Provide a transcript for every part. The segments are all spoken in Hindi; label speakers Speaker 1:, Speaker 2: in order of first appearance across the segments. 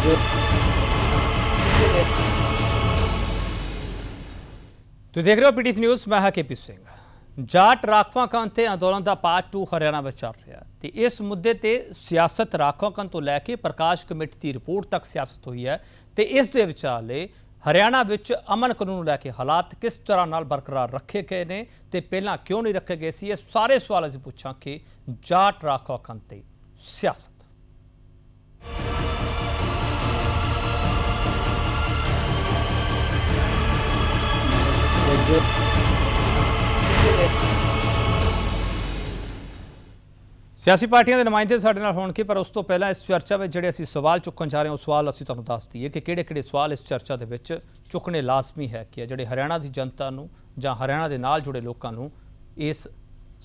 Speaker 1: ਤੁਸੀਂ ਦੇਖ ਰਹੇ ਹੋ ਪੀਟੀਸੀ ਨਿਊਜ਼। ਮੈਂ ਹਾਂ ਕੇਪੀ ਸਿੰਘ। ਜਾਟ ਰਾਖਵਾਂਕੰਨ ਤੇ ਅੰਦੋਲਨ ਦਾ ਪਾਰਟ 2 ਹਰਿਆਣਾ ਵਿੱਚ ਚੱਲ ਰਿਹਾ ਤੇ ਇਸ ਮੁੱਦੇ ਤੇ ਸਿਆਸਤ ਰਾਖਵਾਂਕੰਨ ਤੋਂ ਲੈ ਕੇ ਪ੍ਰਕਾਸ਼ ਕਮੇਟੀ ਦੀ ਰਿਪੋਰਟ ਤੱਕ ਸਿਆਸਤ ਹੋਈ ਹੈ ਤੇ ਇਸ ਦੇ ਵਿਚਾਲੇ ਹਰਿਆਣਾ ਵਿੱਚ ਅਮਨ ਕਾਨੂੰਨ ਨੂੰ ਲੈ ਕੇ ਹਾਲਾਤ ਕਿਸ ਤਰ੍ਹਾਂ ਨਾਲ ਬਰਕਰਾਰ ਰੱਖੇ ਗਏ ਨੇ ਤੇ ਪਹਿਲਾਂ ਕਿਉਂ ਨਹੀਂ ਰੱਖੇ ਗਏ ਸੀ, ਇਹ ਸਾਰੇ ਸਵਾਲ ਅਸੀਂ ਪੁੱਛਾਂਗੇ ਜਾਟ ਰਾਖਵਾਂਕੰਨ ਤੇ ਸਿਆਸਤ। सियासी पार्टियां के नुमाइंदे साडे नाल होणगे, पर उस तो पहला इस चर्चा में जिहड़े असीं सवाल चुकन जा रहे हैं, सवाल असीं तुहानूं दस दईए कि किहड़े-किहड़े सवाल इस चर्चा दे विच चुकने लाजमी है कि जिहड़े हरियाणा की जनता नूं जां हरियाणा दे नाल जुड़े लोकां नूं इस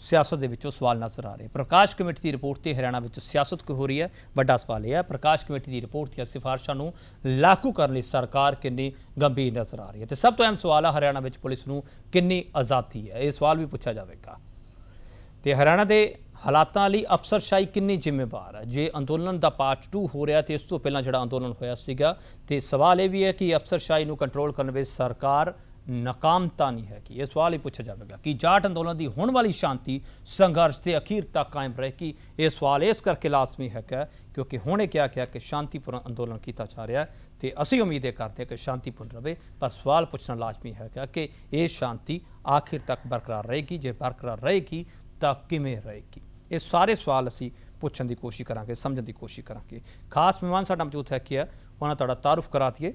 Speaker 1: सियासत दे विचों सवाल नज़र आ रहे। प्रकाश कमेटी की रिपोर्ट ते हरियाणा विच सियासत क्यों हो रही है, वड्डा सवाल यह है। प्रकाश कमेटी की रिपोर्ट दी सिफारिशां नूं लागू करने लई सरकार किन्नी गंभीर नज़र आ रही है। तो सब तो अहम सवाल है हरियाणा विच पुलिस नूं किन्नी आज़ादी है, ये सवाल भी पूछा जाएगा। तो हरियाणा के हालातों लई अफसरशाही किन्नी जिम्मेवार है। जे अंदोलन का पार्ट 2 हो रहा तो इस तो पहला जो अंदोलन होया सीगा, तो सवाल यह भी है कि अफसरशाही नूं कंट्रोल करने में सरकार नाकामता नहीं है कि यह सवाल ही पूछा जाएगा कि जाट अंदोलन की होने वाली शांति संघर्ष के अखीर तक कायम रहेगी। ये सवाल इस करके लाजमी है क्योंकि हुणे क्या कि शांतिपूर्ण अंदोलन किया जा रहा है तो असी उम्मीद करते हैं कि शांतिपूर्ण रहे, पर सवाल पूछना लाजमी है कि ये शांति आखिर तक बरकरार रहेगी। जे बरकरार रहेगी तो किवें रहेगी, ये सारे सवाल असी पूछने की कोशिश करांगे, समझने की कोशिश करांगे। खास मेहमान साडा मौजूद है कि उन्होंने तुहाडा तारुफ करा दिए।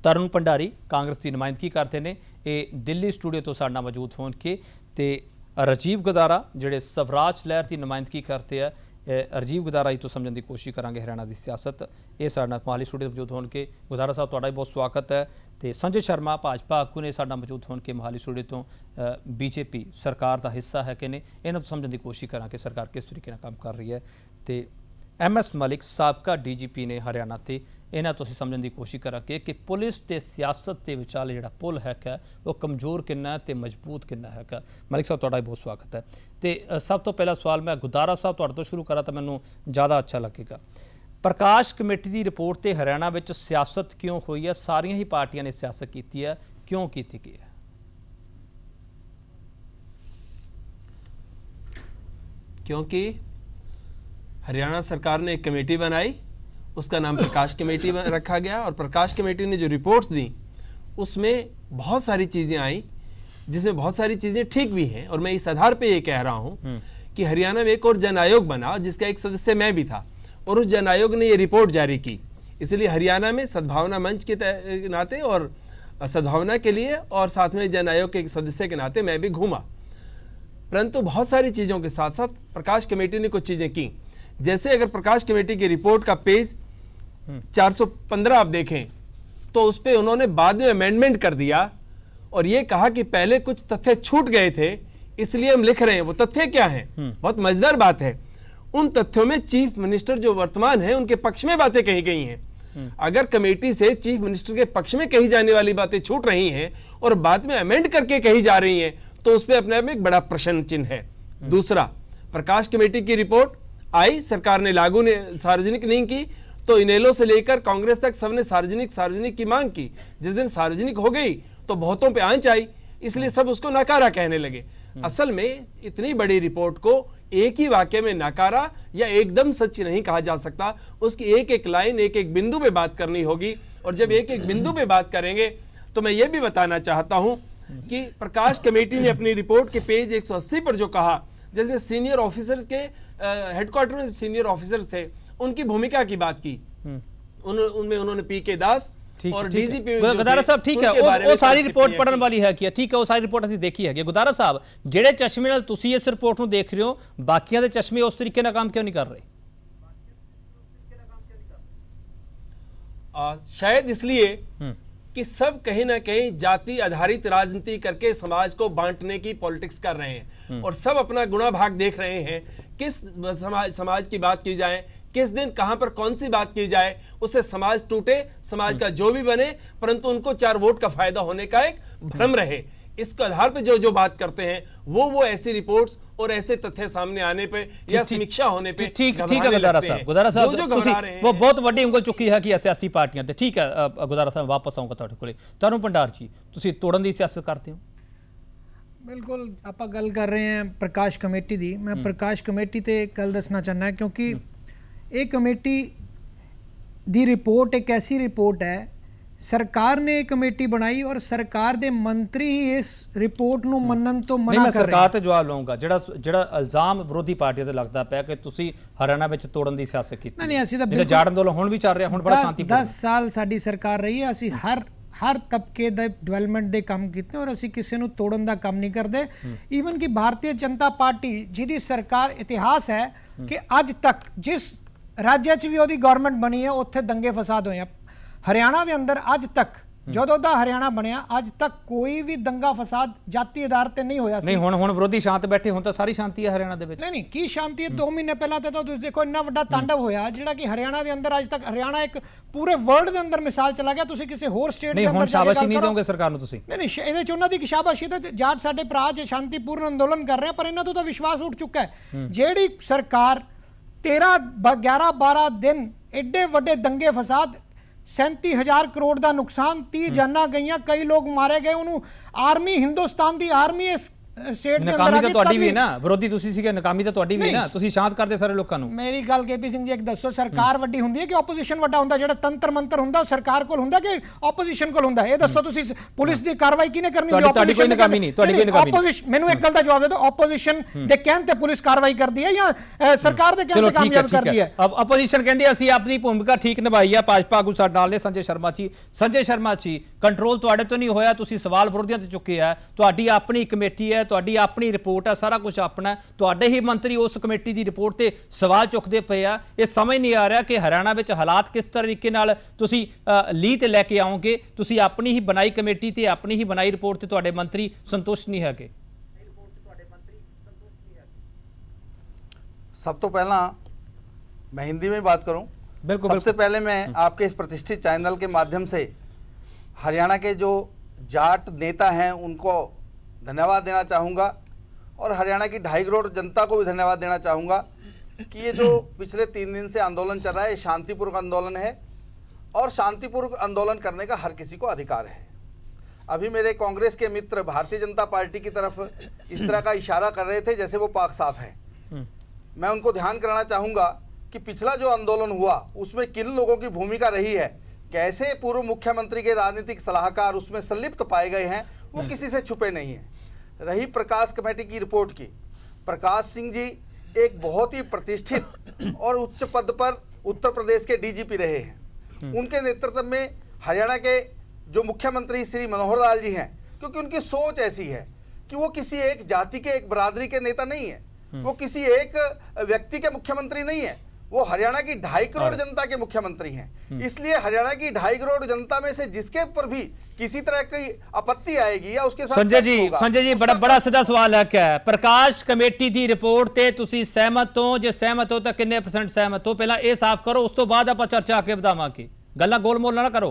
Speaker 1: तरुण भंडारी कांग्रेस की नुमाइंदगी करते हैं, ये दिल्ली स्टूडियो तो साडे नाल मौजूद होणगे। ते राजीव गदारा जिहड़े स्वराज लहर की नुमाइंदगी करते हैं, राजीव गदारा ही तो समझने की कोशिश करांगे हरियाणा की सियासत। ये साडे नाल मोहाली स्टूडियो मौजूद होणगे। गदारा साहब तुहाडा बहुत स्वागत है। तो संजय शर्मा भाजपा आगू ने साडे नाल मौजूद होणगे मोहाली स्टूडियो तो, बीजेपी सरकार का हिस्सा है कि नहीं, इन्हां तो समझने की कोशिश करांगे सरकार किस तरीके नाल काम कर रही है। तो MS मलिक साबका DGP ने हरियाणा ते, इन्हां तो असीं समझने की कोशिश करांगे कि पुलिस ते सियासत के विचाले जिहड़ा पुल है वो कमज़ोर कितना ते मजबूत कितना है। मलिक साहब तुहाडा बहुत स्वागत है। तो सब तो पहला सवाल मैं गुदारा साहब तुहाडे तो शुरू करा तो मैनूं ज़्यादा अच्छा लगेगा। प्रकाश कमेटी की रिपोर्ट ते हरियाणा में सियासत क्यों हुई है? सारियां ही पार्टियां ने सियासत की है, क्यों की गई है?
Speaker 2: क्योंकि हरियाणा सरकार ने एक कमेटी बनाई, उसका नाम प्रकाश कमेटी रखा गया, और प्रकाश कमेटी ने जो रिपोर्ट्स दी उसमें बहुत सारी चीज़ें आई जिसमें बहुत सारी चीज़ें ठीक भी हैं। और मैं इस आधार पे ये कह रहा हूँ कि हरियाणा में एक और जन आयोग बना जिसका एक सदस्य मैं भी था, और उस जन आयोग ने ये रिपोर्ट जारी की। इसलिए हरियाणा में सद्भावना मंच के नाते और सद्भावना के लिए और साथ में जन आयोग के एक सदस्य के नाते मैं भी घूमा। परंतु बहुत सारी चीज़ों के साथ साथ प्रकाश कमेटी ने कुछ चीज़ें की। जैसे अगर प्रकाश कमेटी की रिपोर्ट का पेज 415 आप देखें तो उस पर उन्होंने बाद में अमेंडमेंट कर दिया और ये कहा कि पहले कुछ तथ्य छूट गए थे इसलिए हम लिख रहे हैं। वो तथ्य क्या है? बहुत मजेदार बात है। उन तथ्यों में चीफ मिनिस्टर जो वर्तमान है उनके पक्ष में बातें कही गई हैं। अगर कमेटी से चीफ मिनिस्टर के पक्ष में कही जाने वाली बातें छूट रही हैं और बाद में अमेंड करके कही जा रही हैं तो उस पर अपने आप में एक बड़ा प्रश्न चिन्ह है। दूसरा, प्रकाश कमेटी की रिपोर्ट आई, सरकार ने लागू ने सार्वजनिक नहीं की, तो इनेलो से लेकर कांग्रेस तक सबने सार्वजनिक की मांग की। जिस दिन सार्वजनिक हो गई तो बहुतों पे आंच आई, इसलिए सब उसको नकारा कहने लगे। असल में इतनी बड़ी रिपोर्ट को एक ही वाक्य में नकारा या एकदम सच नहीं कहा जा सकता। उसकी एक एक लाइन, एक एक बिंदु पे बात करनी होगी, और जब एक एक बिंदु पे बात करेंगे तो मैं ये भी बताना चाहता हूं कि प्रकाश कमेटी ने अपनी रिपोर्ट के पेज 180 पर जो कहा, जिसमें सीनियर ऑफिसर्स के हेडक्वार्टर में सीनियर ऑफिसर्स थे उनकी भूमिका की बात की, उनमें उन्होंने PK दास और DGP
Speaker 1: गुदारा साहब, ठीक है, वो सारी रिपोर्ट पढ़ने वाली है कि ठीक है, वो सारी रिपोर्ट ਅਸੀਂ देखी है कि गुदारा साहब ਜਿਹੜੇ ਚਸ਼ਮੇ ਨਾਲ ਤੁਸੀਂ ਇਸ ਰਿਪੋर्ट ਨੂੰ देख रहे हो, ਬਾਕੀਆਂ ਦੇ ਚਸ਼ਮੇ ਉਸ ਤਰੀਕੇ ਨਾਲ ਕੰਮ क्यों नहीं कर रहे?
Speaker 2: शायद इसलिए कि सब कहीं ना कहीं जाति आधारित राजनीति करके समाज को बांटने की पॉलिटिक्स कर रहे हैं, और सब अपना गुणा भाग देख रहे हैं। किस समाज की बात की जाए, किस दिन कहां पर कौन सी बात की जाए, उससे समाज टूटे, समाज का जो भी बने, परंतु उनको 4 वोट का फायदा होने का एक भ्रम रहे। इसके आधार पे जो जो बात करते हैं वो ऐसी रिपोर्ट्स और ऐसे तथ्य सामने आने पे या समीक्षा होने पे
Speaker 1: ठीक है गुजारा साहब वो बहुत ਵੱਡੀ ਉਂਗਲ ਚੁੱਕੀ ਹੈ ਕਿ ਸਿਆਸੀ ਪਾਰਟੀਆਂ ਤੇ ਠੀਕ ਹੈ ਗੁਜ਼ਾਰਾ ਸਾਹਿਬ ਵਾਪਸ ਆਉਂਗਾ ਤੁਹਾਡੇ ਕੋਲੇ ਤਰੁਣ ਭੰਡਾਰ ਜੀ ਤੁਸੀਂ ਤੋੜਨ ਦੀ ਸਿਆਸਤ ਕਰਦੇ ਹੋ
Speaker 3: ਬਿਲਕੁਲ ਆਪਾਂ ਗੱਲ ਕਰ ਰਹੇ ਹਾਂ ਪ੍ਰਕਾਸ਼ ਕਮੇਟੀ ਦੀ ਮੈਂ ਪ੍ਰਕਾਸ਼ ਕਮੇਟੀ ਤੇ ਗੱਲ ਦੱਸਣਾ ਚਾਹੁੰਦਾ ਕਿਉਂਕਿ ਇਹ ਕਮੇਟੀ ਦੀ ਰਿਪੋर्ट एक ऐसी रिपोर्ट है सरकार ने एक कमेटी बनाई और सरकार ਦੇ ਮੰਤਰੀ ਹੀ ਇਸ ਰਿਪੋर्ट ਨੂੰ ਮੰਨਣ ਤੋਂ ਮਨਾ ਕਰ ਰਹੇ।
Speaker 1: ਮੈਂ ਸਰਕਾਰ ਤੇ ਜਵਾਬ ਲਵਾਂਗਾ ਜਿਹੜਾ ਇਲਜ਼ਾਮ ਵਿਰੋਧੀ ਪਾਰਟੀਆਂ ਤੇ ਲੱਗਦਾ ਪਿਆ ਕਿ ਤੁਸੀਂ ਹਰਿਆਣਾ ਵਿੱਚ ਤੋੜਨ ਦੀ ਸਿਆਸਤ ਕੀਤੀ
Speaker 3: ਨਹੀਂ ਅਸੀਂ ਤਾਂ
Speaker 1: ਜਾੜ ਅੰਦੋਲਨ ਹੁਣ ਵੀ ਚੱਲ ਰਿਹਾ ਹੁਣ ਬੜਾ ਸ਼ਾਂਤੀਪੂਰਨ
Speaker 3: 10 ਸਾਲ ਸਾਡੀ ਸਰਕਾਰ ਰਹੀ ਹੈ ਅਸੀਂ ਹਰ ਤਬਕੇ ਦੇ ਡਿਵੈਲਪਮੈਂਟ ਦੇ ਕੰਮ ਕੀਤੇ ਔਰ ਅਸੀਂ ਕਿਸੇ ਨੂੰ ਤੋੜਨ ਦਾ ਕੰਮ ਨਹੀਂ ਕਰਦੇ ਈਵਨ ਕਿ ਭਾਰਤੀ ਜਨਤਾ ਪਾਰਟੀ ਜਿਹਦੀ ਸਰਕਾਰ ਇਤਿਹਾਸ ਹੈ ਕਿ ਅੱਜ ਤੱਕ ਜਿਸ राज्य च भी ਉਹਦੀ गवर्नमेंट बनी है उत्थे दंगे फसाद होए हरियाणा के अंदर अज तक ਜਦੋਂ ਦਾ ਹਰਿਆਣਾ ਬਣਿਆ ਅੱਜ ਤੱਕ ਕੋਈ ਵੀ ਦੰਗਾ ਫਸਾਦ ਜਾਤੀ ਆਧਾਰ ਤੇ ਨਹੀਂ ਹੋਇਆ ਸੀ
Speaker 1: ਨਹੀਂ ਹੁਣ ਵਿਰੋਧੀ ਸ਼ਾਂਤ ਬੈਠੇ ਹੁਣ ਤਾਂ ਸਾਰੀ ਸ਼ਾਂਤੀ ਹੈ ਹਰਿਆਣਾ ਦੇ ਵਿੱਚ
Speaker 3: ਨਹੀਂ ਕੀ ਸ਼ਾਂਤੀ ਹੈ 2 ਮਹੀਨੇ ਪਹਿਲਾਂ ਤੇ ਤਾਂ ਤੁਸੀਂ ਦੇਖੋ ਇੰਨਾ ਵੱਡਾ ਤਾਂਡਵ ਹੋਇਆ ਜਿਹੜਾ ਕਿ ਹਰਿਆਣਾ ਦੇ ਅੰਦਰ ਅੱਜ ਤੱਕ ਹਰਿਆਣਾ ਇੱਕ ਪੂਰੇ ਵਰਲਡ ਦੇ ਅੰਦਰ ਮਿਸਾਲ ਚਲਾ ਗਿਆ ਤੁਸੀਂ ਕਿਸੇ ਹੋਰ ਸਟੇਟ ਦੇ ਅੰਦਰ
Speaker 1: ਹੁਣ ਸ਼ਾਬਾਸ਼ੀ ਨਹੀਂ ਦੋਗੇ ਸਰਕਾਰ ਨੂੰ ਤੁਸੀਂ
Speaker 3: ਨਹੀਂ ਇਹਦੇ ਚ ਉਹਨਾਂ ਦੀ ਸ਼ਾਬਾਸ਼ੀ ਤਾਂ ਜਾਟ ਸਾਡੇ ਭਰਾ ਜੇ ਸ਼ਾਂਤੀਪੂਰਨ ਅੰਦੋਲਨ ਕਰ ਰਹੇ ਪਰ ਇਹਨਾਂ ਤੋਂ ਤਾਂ ਵਿਸ਼ਵਾਸ ਉੱਠ ਚੁੱਕਾ ਹੈ ਜਿਹੜੀ ਸਰਕਾਰ 11-12 दिन एडे वड्डे दंगे फसाद 37,000 करोड़ का नुकसान 30 जाना गई कई लोग मारे गए उन्होंने आर्मी हिंदुस्तान की आर्मी स्टेट
Speaker 1: नाकामी तो ਤੁਹਾਡੀ ਵੀ ਹੈ ਨਾ ਵਿਰੋਧੀ ਤੁਸੀਂ ਸੀਗੇ ਨਾਕਾਮੀ ਤਾਂ ਤੁਹਾਡੀ ਵੀ ਹੈ ਨਾ ਤੁਸੀਂ ਸ਼ਾਂਤ ਕਰਦੇ ਸਾਰੇ ਲੋਕਾਂ ਨੂੰ
Speaker 3: ਮੇਰੀ ਗੱਲ ਕੇਪੀ ਸਿੰਘ ਜੀ ਇੱਕ ਦੱਸੋ ਸਰਕਾਰ ਵੱਡੀ ਹੁੰਦੀ ਹੈ ਕਿ ਆਪੋਜੀਸ਼ਨ ਵੱਡਾ ਹੁੰਦਾ ਜਿਹੜਾ ਤੰਤਰ ਮੰਤਰ ਹੁੰਦਾ ਉਹ ਸਰਕਾਰ ਕੋਲ ਹੁੰਦਾ ਕਿ ਆਪੋਜੀਸ਼ਨ ਕੋਲ ਹੁੰਦਾ ਇਹ ਦੱਸੋ ਤੁਸੀਂ ਪੁਲਿਸ ਦੀ ਕਾਰਵਾਈ ਕਿਹਨੇ ਕਰਨੀ ਹੁੰਦੀ
Speaker 1: ਤੁਹਾਡੀ ਕੋਈ ਨਾਕਾਮੀ ਨਹੀਂ ਤੁਹਾਡੀ ਕੋਈ ਨਾਕਾਮੀ
Speaker 3: ਨਹੀਂ ਮੈਨੂੰ ਇੱਕ ਗੱਲ ਦਾ ਜਵਾਬ ਦੇ ਦਿਓ ਆਪੋਜੀਸ਼ਨ ਦੇ ਕਹਿਣ ਤੇ ਪੁਲਿਸ ਕਾਰਵਾਈ ਕਰਦੀ ਹੈ ਜਾਂ ਸਰਕਾਰ ਦੇ ਕਹਿਣ ਤੇ ਕਾਮਯਾਬ ਕਰਦੀ ਹੈ
Speaker 1: ਆਪੋਜੀਸ਼ਨ ਕਹਿੰਦੀ ਅਸੀਂ ਆਪਣੀ ਭੂਮਿਕਾ ਠੀਕ ਨਿਭਾਈ ਹੈ ਭਾਜਪਾ ਆਗੂ ਸਾਡੇ ਨਾਲ ਨੇ ਸੰਜੇ ਸ਼ਰਮਾ ਜੀ ਕੰਟਰੋਲ ਤੁਹਾਡੇ ਤੋਂ ਨਹੀਂ ਹੋਇਆ ਤੁਸੀਂ ਸਵਾਲ ਵਿਰੋਧੀਆਂ ਤੇ ਚੁੱਕੇ ਆ ਤੁਹਾਡੀ ਆਪਣੀ ਕਮੇਟੀ ਹੈ ਤੁਹਾਡੀ ਆਪਣੀ ਰਿਪੋਰਟ ਹੈ ਸਾਰਾ ਕੁਝ ਆਪਣਾ ਤੁਹਾਡੇ ਹੀ ਮੰਤਰੀ ਉਸ ਕਮੇਟੀ ਦੀ ਰਿਪੋਰਟ ਤੇ ਸਵਾਲ ਚੁੱਕਦੇ ਪਏ ਆ ਇਹ ਸਮਝ ਨਹੀਂ ਆ ਰਿਹਾ ਕਿ ਹਰਿਆਣਾ ਵਿੱਚ ਹਾਲਾਤ ਕਿਸ ਤਰੀਕੇ ਨਾਲ ਤੁਸੀਂ ਲੀ ਤੇ ਲੈ ਕੇ ਆਓਗੇ ਤੁਸੀਂ ਆਪਣੀ ਹੀ ਬਣਾਈ ਕਮੇਟੀ ਤੇ ਆਪਣੀ ਹੀ ਬਣਾਈ ਰਿਪੋर्ट ਤੇ ਤੁਹਾਡੇ ਮੰਤਰੀ ਸੰਤੁਸ਼ਟ नहीं है
Speaker 4: सब तो पहला मैं हिंदी में बात करूं
Speaker 1: बिल्कुल
Speaker 4: सबसे पहले मैं आपके इस प्रतिष्ठित चैनल के माध्यम से हरियाणा के जो जाट नेता हैं उनको धन्यवाद देना चाहूँगा और हरियाणा की 2.5 करोड़ जनता को भी धन्यवाद देना चाहूँगा कि ये जो पिछले 3 दिन से आंदोलन चल रहा है ये शांतिपूर्वक आंदोलन है और शांतिपूर्वक आंदोलन करने का हर किसी को अधिकार है। अभी मेरे कांग्रेस के मित्र भारतीय जनता पार्टी की तरफ इस तरह का इशारा कर रहे थे जैसे वो पाक साफ है। मैं उनको ध्यान कराना चाहूँगा कि पिछला जो आंदोलन हुआ उसमें किन लोगों की भूमिका रही है, कैसे पूर्व मुख्यमंत्री के राजनीतिक सलाहकार उसमें संलिप्त पाए गए हैं, वो किसी से छुपे नहीं हैं। रही प्रकाश कमेटी की रिपोर्ट की, प्रकाश सिंह जी एक बहुत ही प्रतिष्ठित और उच्च पद पर उत्तर प्रदेश के डीजीपी रहे हैं। उनके नेतृत्व में हरियाणा के जो मुख्यमंत्री श्री मनोहर लाल जी हैं, क्योंकि उनकी सोच ऐसी है कि वो किसी एक जाति के एक बरादरी के नेता नहीं है, वो किसी एक व्यक्ति के मुख्यमंत्री नहीं है, वो हरियाणा की 2.5 करोड़ जनता के मुख्यमंत्री हैं। इसलिए हरियाणा की 2.5 करोड़ जनता में से जिसके पर भी किसी तरह की आपत्ति आएगी या उसके साथ
Speaker 1: संजय जी बड़ा सीधा सवाल है क्या है प्रकाश कमेटी दी रिपोर्ट ते तुसी सहमत हो जे सहमत हो तो किन्ने % सहमत हो पहला ये साफ करो उस तो बाद आप चर्चा आगे बढ़ावांगे गल्ला गोलमोल ना करो।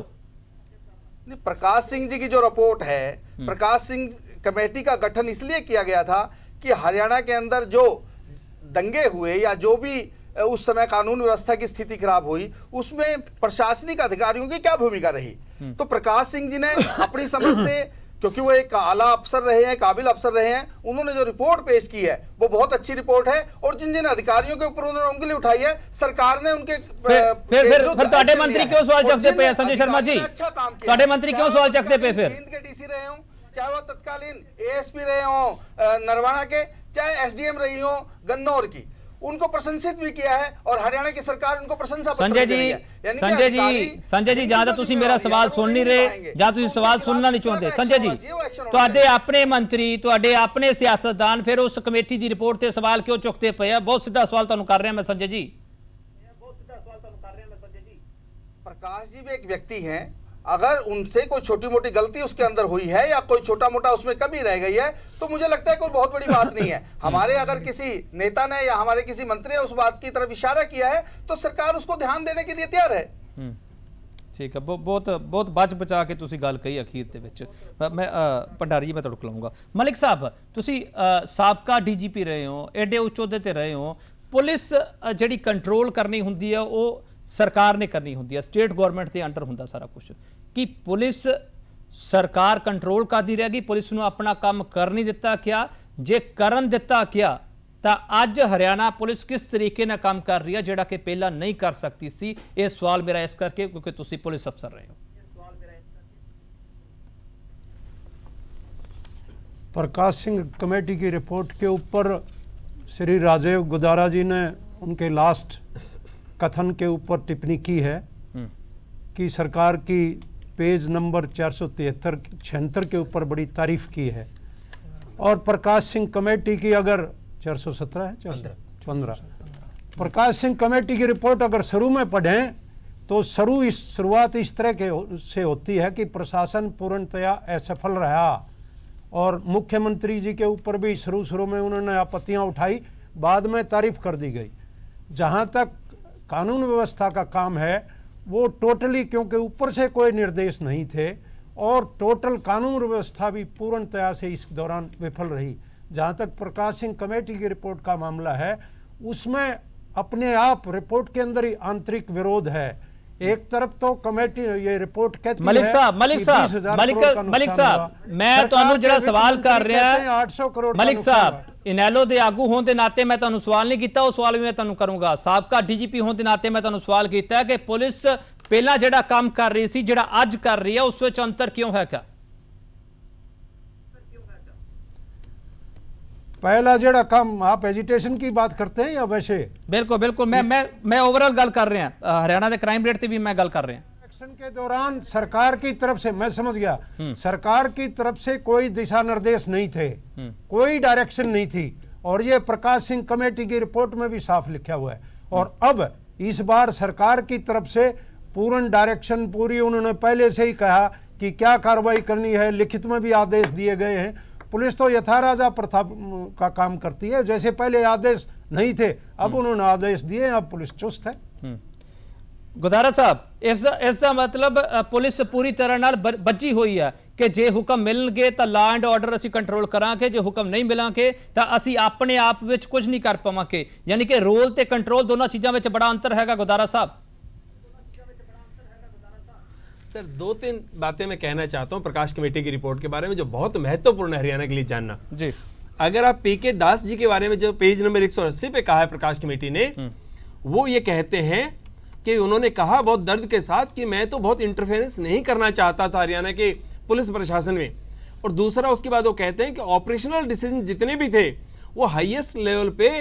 Speaker 4: प्रकाश सिंह जी की जो रिपोर्ट है, प्रकाश सिंह कमेटी का गठन इसलिए किया गया था कि हरियाणा के अंदर जो दंगे हुए या जो भी उस समय कानून व्यवस्था की स्थिति खराब हुई उसमें प्रशासनिक अधिकारियों की क्या भूमिका रही। तो प्रकाश सिंह जी ने अपनी समझ से, क्योंकि वो एक आला अफसर रहे हैं, काबिल अफसर रहे हैं, उन्होंने जो रिपोर्ट पेश की है वो बहुत अच्छी रिपोर्ट है और जिन जिन अधिकारियों के ऊपर उन्होंने उंगली उठाई है सरकार ने उनके
Speaker 1: फिर ਤੁਹਾਡੇ ਮੰਤਰੀ ਕਿਉਂ ਸਵਾਲ ਚੱਕਦੇ ਪਏ ਸੰਜय शर्मा जी
Speaker 4: अच्छा काम किया
Speaker 1: ਤੁਹਾਡੇ ਮੰਤਰੀ ਕਿਉਂ ਸਵਾਲ ਚੱਕਦੇ ਪਏ ਫਿਰ
Speaker 4: जींद के डीसी रहे हो चाहे वो तत्कालीन एएसपी रहे हो नरवाना के, चाहे एसडीएम रही हो गन्नौर की, उनको प्रशंसित भी किया है और हरियाणा की सरकार उनको प्रशंसा
Speaker 1: संजय जी जहां तक तुसी मेरा सवाल सुन नहीं रहे जहां तुसी सवाल सुनना नहीं चाहते संजय जी ਤੁਹਾਡੇ ਆਪਣੇ ਮੰਤਰੀ ਤੁਹਾਡੇ ਆਪਣੇ ਸਿਆਸਤਦਾਨ ਫਿਰ ਉਸ ਕਮੇਟੀ ਦੀ ਰਿਪੋਰਟ ਤੇ ਸਵਾਲ ਕਿਉਂ ਚੁੱਕਦੇ ਪਏ ਆ ਬਹੁਤ ਸਿੱਧਾ ਸਵਾਲ ਤੁਹਾਨੂੰ ਕਰ ਰਿਹਾ ਮੈਂ संजय जी
Speaker 4: प्रकाश जी भी एक व्यक्ति हैं, अगर उनसे कोई छोटी मोटी गलती उसके अंदर हुई है या कोई छोटा मोटा उसमें कमी रह गई है तो मुझे लगता है कोई बहुत बड़ी बात नहीं है। हमारे अगर किसी नेता ने या हमारे किसी मंत्री ने उस बात की तरफ इशारा किया है तो सरकार उसको ध्यान देने के लिए तैयार है।
Speaker 1: ਠੀਕ ਹੈ, ਬਹੁਤ ਬਚ ਬਚਾ ਕੇ ਤੁਸੀਂ ਗੱਲ ਕਹੀ ਅਖੀਰ ਦੇ ਵਿੱਚ। ਮੈਂ ਭੰਡਾਰੀ ਜੀ ਮੈਂ ਤੁਹਾਡੇ ਕੋਲ ਆਉਂਗਾ। ਮਲਿਕ ਸਾਹਿਬ, ਤੁਸੀਂ ਸਾਬਕਾ ਡੀਜੀਪੀ ਰਹੇ ਹੋ, ਐਡੇ ਉੱਚ ਅਹੁਦੇ ਤੇ ਰਹੇ ਹੋ। ਪੁਲਿਸ ਜਿਹੜੀ ਕੰਟਰੋਲ ਕਰਨੀ ਹੁੰਦੀ ਹੈ ਉਹ ਸਰਕਾਰ ਨੇ ਕਰਨੀ ਹੁੰਦੀ ਹੈ, ਸਟੇਟ ਗਵਰਨਮੈਂਟ ਦੇ ਅੰਡਰ ਹੁੰਦਾ ਸਾਰਾ ਕੁਝ। ਕੀ ਪੁਲਿਸ ਸਰਕਾਰ ਕੰਟਰੋਲ ਕਰਦੀ ਰਹਿ ਗਈ, ਪੁਲਿਸ ਨੂੰ ਆਪਣਾ ਕੰਮ ਕਰ ਨਹੀਂ ਦਿੱਤਾ ਕਿਆ? ਜੇ ਕਰਨ ਦਿੱਤਾ ਕਿਆ ਤਾਂ ਅੱਜ ਹਰਿਆਣਾ ਪੁਲਿਸ ਕਿਸ ਤਰੀਕੇ ਨਾਲ ਕੰਮ ਕਰ ਰਹੀ ਹੈ ਜਿਹੜਾ ਕਿ ਪਹਿਲਾਂ ਨਹੀਂ ਕਰ ਸਕਤੀ ਸੀ? ਇਹ ਸਵਾਲ ਮੇਰਾ ਇਸ ਕਰਕੇ ਕਿਉਂਕਿ ਤੁਸੀਂ ਪੁਲਿਸ ਅਫਸਰ ਰਹੇ हो।
Speaker 5: प्रकाश सिंह कमेटी की रिपोर्ट के ऊपर श्री राजीव गुदारा जी ने उनके लास्ट कथन के ऊपर टिप्पणी की है कि सरकार की पेज नंबर 473-76 के ऊपर बड़ी तारीफ की है। और प्रकाश सिंह कमेटी की अगर 417 है 415 प्रकाश सिंह कमेटी की रिपोर्ट अगर शुरू में पढ़ें तो शुरुआत इस तरह के से होती है कि प्रशासन पूर्णतया असफल रहा और मुख्यमंत्री जी के ऊपर भी शुरू में उन्होंने आपत्तियां उठाई, बाद में तारीफ कर दी गई। जहां तक कानून व्यवस्था का काम है वो टोटली, क्योंकि ऊपर से कोई निर्देश नहीं थे और टोटल कानून व्यवस्था भी पूर्णतया से इस दौरान विफल रही। जहां तक प्रकाश सिंह कमेटी की रिपोर्ट का मामला है उसमें अपने आप रिपोर्ट के अंदर ही आंतरिक विरोध है। एक तरफ तो कमेटी ये रिपोर्ट कहती
Speaker 1: मलिक
Speaker 5: है
Speaker 1: साहब मलिक साहब मैं ਤੁਹਾਨੂੰ ਜਿਹੜਾ ਸਵਾਲ ਕਰ ਰਿਹਾ
Speaker 5: 800 करोड़
Speaker 1: ਮਲਿਕ ਸਾਹਿਬ, ਇਨੈਲੋ ਦੇ ਆਗੂ ਹੋਣ ਦੇ ਨਾਤੇ ਮੈਂ ਤੁਹਾਨੂੰ ਸਵਾਲ ਨਹੀਂ ਕੀਤਾ, ਉਹ ਸਵਾਲ ਵੀ ਮੈਂ ਤੁਹਾਨੂੰ ਕਰੂੰਗਾ। ਸਾਬਕਾ ਡੀਜੀਪੀ ਹੋਣ ਦੇ ਨਾਤੇ ਮੈਂ ਤੁਹਾਨੂੰ ਸਵਾਲ ਕੀਤਾ ਕਿ ਪੁਲਿਸ ਪਹਿਲਾਂ ਜਿਹੜਾ ਕੰਮ ਕਰ ਰਹੀ ਸੀ ਜਿਹੜਾ ਅੱਜ ਕਰ ਰਹੀ ਹੈ ਉਸ ਵਿੱਚ ਅੰਤਰ ਕਿਉਂ ਹੈ? ਕਿਆ
Speaker 5: पहला जेड़ा काम, आप एजिटेशन की बात करते हैं या वैसे?
Speaker 1: बिल्कुल बिल्कुल, मैं ओवरऑल गल कर रहे हैं, हरियाणा के क्राइम रेट भी मैं गल कर रहे हैं।
Speaker 5: इलेक्शन के दौरान सरकार की तरफ से, मैं समझ गया, सरकार की तरफ से कोई दिशा निर्देश नहीं थे, कोई डायरेक्शन नहीं थी और ये प्रकाश सिंह कमेटी की रिपोर्ट में भी साफ लिखा हुआ है। और अब इस बार सरकार की तरफ से पूर्ण डायरेक्शन, पूरी उन्होंने पहले से ही कहा कि क्या कार्रवाई करनी है, लिखित में भी आदेश दिए गए हैं। पुलिस तो यथाराजा प्रथा का काम करती है, जैसे पहले आदेश नहीं थे अब उन्होंने आदेश दिए, अब पुलिस चुस्त है।
Speaker 1: गुदारा साहब, इसका मतलब पुलिस पूरी तरह नाल बची हुई है कि जे हुक्म मिलणगे तो लॉ एंड ऑर्डर असी कंट्रोल करांगे, जे हुक्म नहीं मिलांगे तो असी अपने आप विच कुछ नहीं कर पावांगे। यानी कि रोल ते कंट्रोल दोनों चीज़ों में बड़ा अंतर हैगा गुदारा साहब।
Speaker 2: सर, 2-3 बातें मैं कहना चाहता हूं प्रकाश कमेटी की रिपोर्ट के बारे में जो बहुत महत्वपूर्ण है हरियाणा के लिए जानना
Speaker 1: जी।
Speaker 2: अगर आप पीके दास जी के बारे में जो पेज नंबर 180 पे कहा है प्रकाश कमेटी ने, वो ये कहते हैं कि उन्होंने कहा बहुत दर्द के साथ कि मैं तो बहुत इंटरफेरेंस नहीं करना चाहता था हरियाणा के पुलिस प्रशासन में। और दूसरा उसके बाद वो कहते हैं कि ऑपरेशनल डिसीजन जितने भी थे वो हाईएस्ट लेवल पे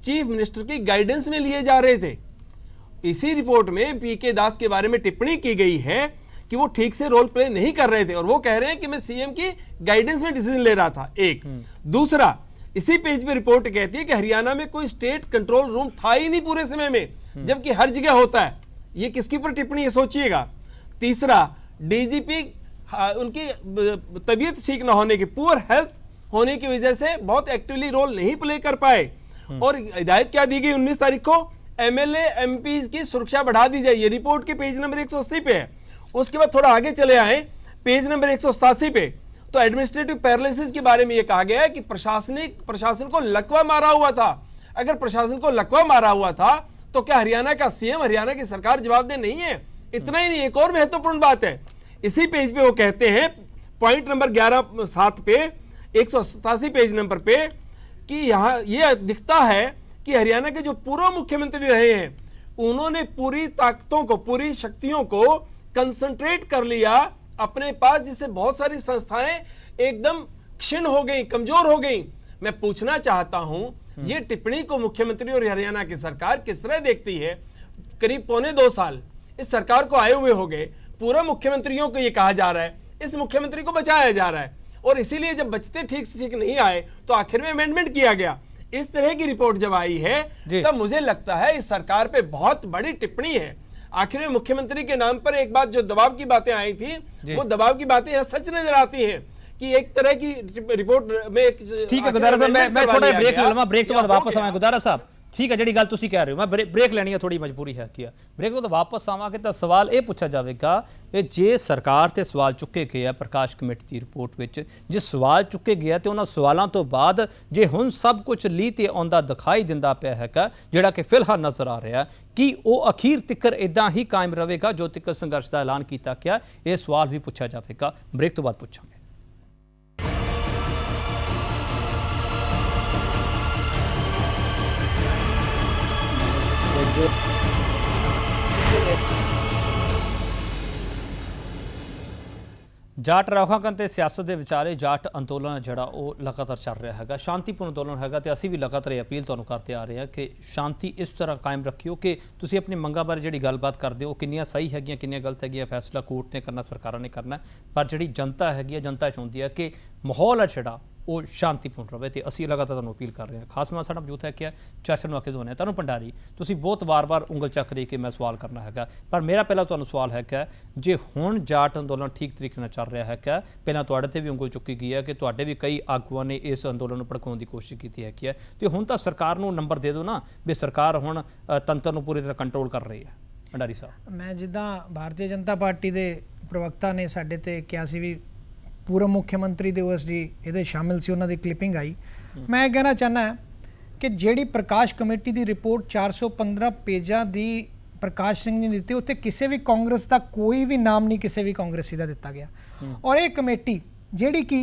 Speaker 2: चीफ मिनिस्टर की गाइडेंस में लिए जा रहे थे। इसी रिपोर्ट में पीके दास के बारे में टिप्पणी की गई है कि वो ठीक से रोल प्ले नहीं कर रहे थे और वो कह रहे हैं कि मैं सीएम की गाइडेंस में डिसीजन ले रहा था। एक दूसरा, इसी पेज पे रिपोर्ट कहती है कि हरियाणा में कोई स्टेट कंट्रोल रूम था ही नहीं पूरे समय में, जबकि हर जगह होता है। ये किसके ऊपर टिप्पणी है सोचिएगा। तीसरा, डीजीपी उनकी तबीयत ठीक ना होने की, पुअर हेल्थ होने की वजह से बहुत एक्टिवली रोल नहीं प्ले कर पाए और हिदायत क्या दी गई 19 तारीख को, एमएलए एमपी की सुरक्षा बढ़ा दी जाए। ये रिपोर्ट के पेज नंबर 180 पे है। उसके बाद थोड़ा आगे चले आए पेज नंबर 187 पे, तो एडमिनिस्ट्रेटिव पैरालिसिस के बारे में यह कहा गया है कि प्रशासन को लकवा मारा हुआ था। अगर प्रशासन को लकवा मारा हुआ था तो क्या हरियाणा का सीएम, हरियाणा की सरकार जवाबदेह नहीं है? इतना ही नहीं, एक और महत्वपूर्ण बात है। इसी पेज पे वो कहते हैं पॉइंट नंबर 11-7 पे 187 पेज नंबर पे कि यहां यह दिखता है कि हरियाणा के जो पूर्व मुख्यमंत्री रहे हैं उन्होंने पूरी ताकतों को, पूरी शक्तियों को कंसंट्रेट कर लिया अपने पास, जिससे बहुत सारी संस्थाएं एकदम क्षीण हो गई, कमजोर हो गई। मैं पूछना चाहता हूं ये टिप्पणी को मुख्यमंत्री और हरियाणा की सरकार किस तरह देखती है? करीब 1.25 साल इस सरकार को आए हुए हो गए, पूरा मुख्यमंत्रियों को ये कहा जा रहा है इस मुख्यमंत्री को बचाया जा रहा है और इसीलिए जब बचते ठीक से ठीक नहीं आए तो आखिर में अमेंडमेंट किया गया। इस तरह की रिपोर्ट जब आई है तब मुझे लगता है इस सरकार पे बहुत बड़ी टिप्पणी है। आखिर में मुख्यमंत्री के नाम पर एक बात, जो दबाव की बातें आई थी, वो दबाव की बातें यहां सच नजर आती हैं कि एक तरह की रिपोर्ट में।
Speaker 1: ठीक है गुदारा साहब, मैं छोटा ब्रेक ले लूंगा, ब्रेक के बाद वापस आऊंगा। गुदारा साहब, ਠੀਕ ਹੈ, ਜਿਹੜੀ ਗੱਲ ਤੁਸੀਂ ਕਹਿ ਰਹੇ ਹੋ, ਮੈਂ ਬ੍ਰੇਕ ਲੈਣੀ ਹੈ, ਥੋੜੀ ਮਜਬੂਰੀ ਹੈ ਕਿ ਬ੍ਰੇਕ ਤੋਂ ਵਾਪਸ ਆਵਾਂਗੇ ਤਾਂ ਸਵਾਲ ਇਹ ਪੁੱਛਿਆ ਜਾਵੇਗਾ ਕਿ ਜੇ ਸਰਕਾਰ ਤੇ ਸਵਾਲ ਚੁੱਕੇ ਗਏ ਆ ਪ੍ਰਕਾਸ਼ ਕਮੇਟੀ ਦੀ ਰਿਪੋਰਟ ਵਿੱਚ, ਜੇ ਸਵਾਲ ਚੁੱਕੇ ਗਏ ਤੇ ਉਹਨਾਂ ਸਵਾਲਾਂ ਤੋਂ ਬਾਅਦ ਜੇ ਹੁਣ ਸਭ ਕੁਝ ਲੀ ਤੇ ਆਉਂਦਾ ਦਿਖਾਈ ਦਿੰਦਾ ਪਿਆ ਹੈਗਾ ਜਿਹੜਾ ਕਿ ਫਿਲਹਾਲ ਨਜ਼ਰ ਆ ਰਿਹਾ, ਕਿ ਉਹ ਅਖੀਰ ਤੱਕ ਇਦਾਂ ਹੀ ਕਾਇਮ ਰਹੇਗਾ ਜੋ ਤੱਕ ਸੰਘਰਸ਼ ਦਾ ਐਲਾਨ ਕੀਤਾ ਗਿਆ? ਇਹ ਸਵਾਲ ਵੀ ਪੁੱਛਿਆ ਜਾਵੇਗਾ, ਬ੍ਰੇਕ ਤੋਂ ਬਾਅਦ ਪੁੱਛਾਂਗੇ। ਜਾਟ ਰੌਖਾਕਨ ਤੇ ਸਿਆਸਤ ਦੇ ਵਿਚਾਲੇ ਜਾਟ ਅੰਦੋਲਨ ਜਿਹੜਾ ਉਹ ਲਗਾਤਾਰ ਚੱਲ ਰਿਹਾ ਹੈਗਾ, ਸ਼ਾਂਤੀਪੂਰਨ ਅੰਦੋਲਨ ਹੈਗਾ ਤੇ ਅਸੀਂ ਵੀ ਲਗਾਤਾਰ ਇਹ ਅਪੀਲ ਤੁਹਾਨੂੰ ਕਰਦੇ ਆ ਰਹੇ ਹਾਂ ਕਿ ਸ਼ਾਂਤੀ ਇਸ ਤਰ੍ਹਾਂ ਕਾਇਮ ਰੱਖਿਓ ਕਿ ਤੁਸੀਂ ਆਪਣੀ ਮੰਗਾਂ ਬਾਰੇ ਜਿਹੜੀ ਗੱਲਬਾਤ ਕਰਦੇ ਹੋ ਕਿੰਨੀਆਂ ਸਹੀ ਹੈਗੀਆਂ ਕਿੰਨੀਆਂ ਗਲਤ ਹੈਗੀਆਂ, ਫੈਸਲਾ ਕੋਰਟ ਨੇ ਕਰਨਾ, ਸਰਕਾਰਾਂ ਨੇ ਕਰਨਾ, ਪਰ ਜਿਹੜੀ ਜਨਤਾ ਹੈਗੀ ਹੈ, ਜਨਤਾ ਚਾਹੁੰਦੀ ਹੈ ਕਿ ਮਾਹੌਲ ਹੈ ਜਿਹੜਾ ਉਹ ਸ਼ਾਂਤੀਪੂਰਨ ਰਹੇ ਤੇ ਅਸੀਂ ਲਗਾਤਾਰ ਤੁਹਾਨੂੰ ਅਪੀਲ ਕਰ ਰਹੇ ਹਾਂ। ਖਾਸ ਮਹਿਮਾਨ ਸਾਡਾ ਮੌਜੂਦ ਹੈ ਕਿ ਚਰਚਾ ਨੂੰ ਅੱਗੇ ਵਧਾਉਂਦੇ ਹਾਂ। ਤੁਹਾਨੂੰ ਭੰਡਾਰੀ, ਤੁਸੀਂ ਬਹੁਤ ਵਾਰ-ਵਾਰ ਉਂਗਲ ਚੱਕ ਰਹੀ ਕਿ ਮੈਂ ਸਵਾਲ ਕਰਨਾ ਹੈਗਾ, ਪਰ ਮੇਰਾ ਪਹਿਲਾ ਤੁਹਾਨੂੰ ਸਵਾਲ ਹੈ ਕਿ ਜੇ ਹੁਣ ਜਾਟ ਅੰਦੋਲਨ ਠੀਕ ਤਰੀਕੇ ਨਾਲ ਚੱਲ ਰਿਹਾ ਹੈ ਕਿ ਪਹਿਲਾਂ ਤੁਹਾਡੇ ਤੇ ਵੀ ਉਂਗਲ ਚੁੱਕੀ ਗਈ ਹੈ ਕਿ ਤੁਹਾਡੇ ਵੀ ਕਈ ਆਗੂਆਂ ਨੇ ਇਸ ਅੰਦੋਲਨ ਨੂੰ ਭੜਕਾਉਣ ਦੀ ਕੋਸ਼ਿਸ਼ ਕੀਤੀ ਹੈ ਕਿ ਤੇ ਹੁਣ ਤਾਂ ਸਰਕਾਰ ਨੂੰ ਨੰਬਰ ਦੇ ਦਿਓ ਨਾ ਵੀ ਸਰਕਾਰ ਹੁਣ ਤੰਤਰ ਨੂੰ ਪੂਰੀ ਤਰ੍ਹਾਂ ਕੰਟਰੋਲ ਕਰ ਰਹੀ ਹੈ। ਭੰਡਾਰੀ ਸਾਹਿਬ,
Speaker 3: ਮੈਂ ਜਿੱਦਾਂ ਭਾਰਤੀ ਜਨਤਾ ਪਾਰਟੀ ਦੇ ਪ੍ਰਵਕਤਾ ਨੇ ਸਾਡੇ ਤੇ ਕਿਹਾ ਸੀ ਵੀ पूर्व मुख्यमंत्री ਦੇ ਉਸ ਜੀ ਇਹਦੇ ਸ਼ਾਮਿਲ ਸੀ, ਉਹਨਾਂ ਦੀ ਕਲਿੱਪਿੰਗ ਆਈ। ਮੈਂ ਇਹ ਕਹਿਣਾ ਚਾਹੁੰਦਾ ਕਿ ਜਿਹੜੀ ਪ੍ਰਕਾਸ਼ ਕਮੇਟੀ ਦੀ ਰਿਪੋਰਟ 415 ਪੇਜਾਂ ਦੀ ਪ੍ਰਕਾਸ਼ ਸਿੰਘ ਨੇ ਦਿੱਤੀ, ਉੱਥੇ ਕਿਸੇ ਵੀ ਕਾਂਗਰਸ ਦਾ ਕੋਈ ਵੀ ਨਾਮ ਨਹੀਂ ਕਿਸੇ ਵੀ ਕਾਂਗਰਸੀ ਦਾ ਦਿੱਤਾ ਗਿਆ। ਔਰ ਇਹ ਕਮੇਟੀ ਜਿਹੜੀ ਕਿ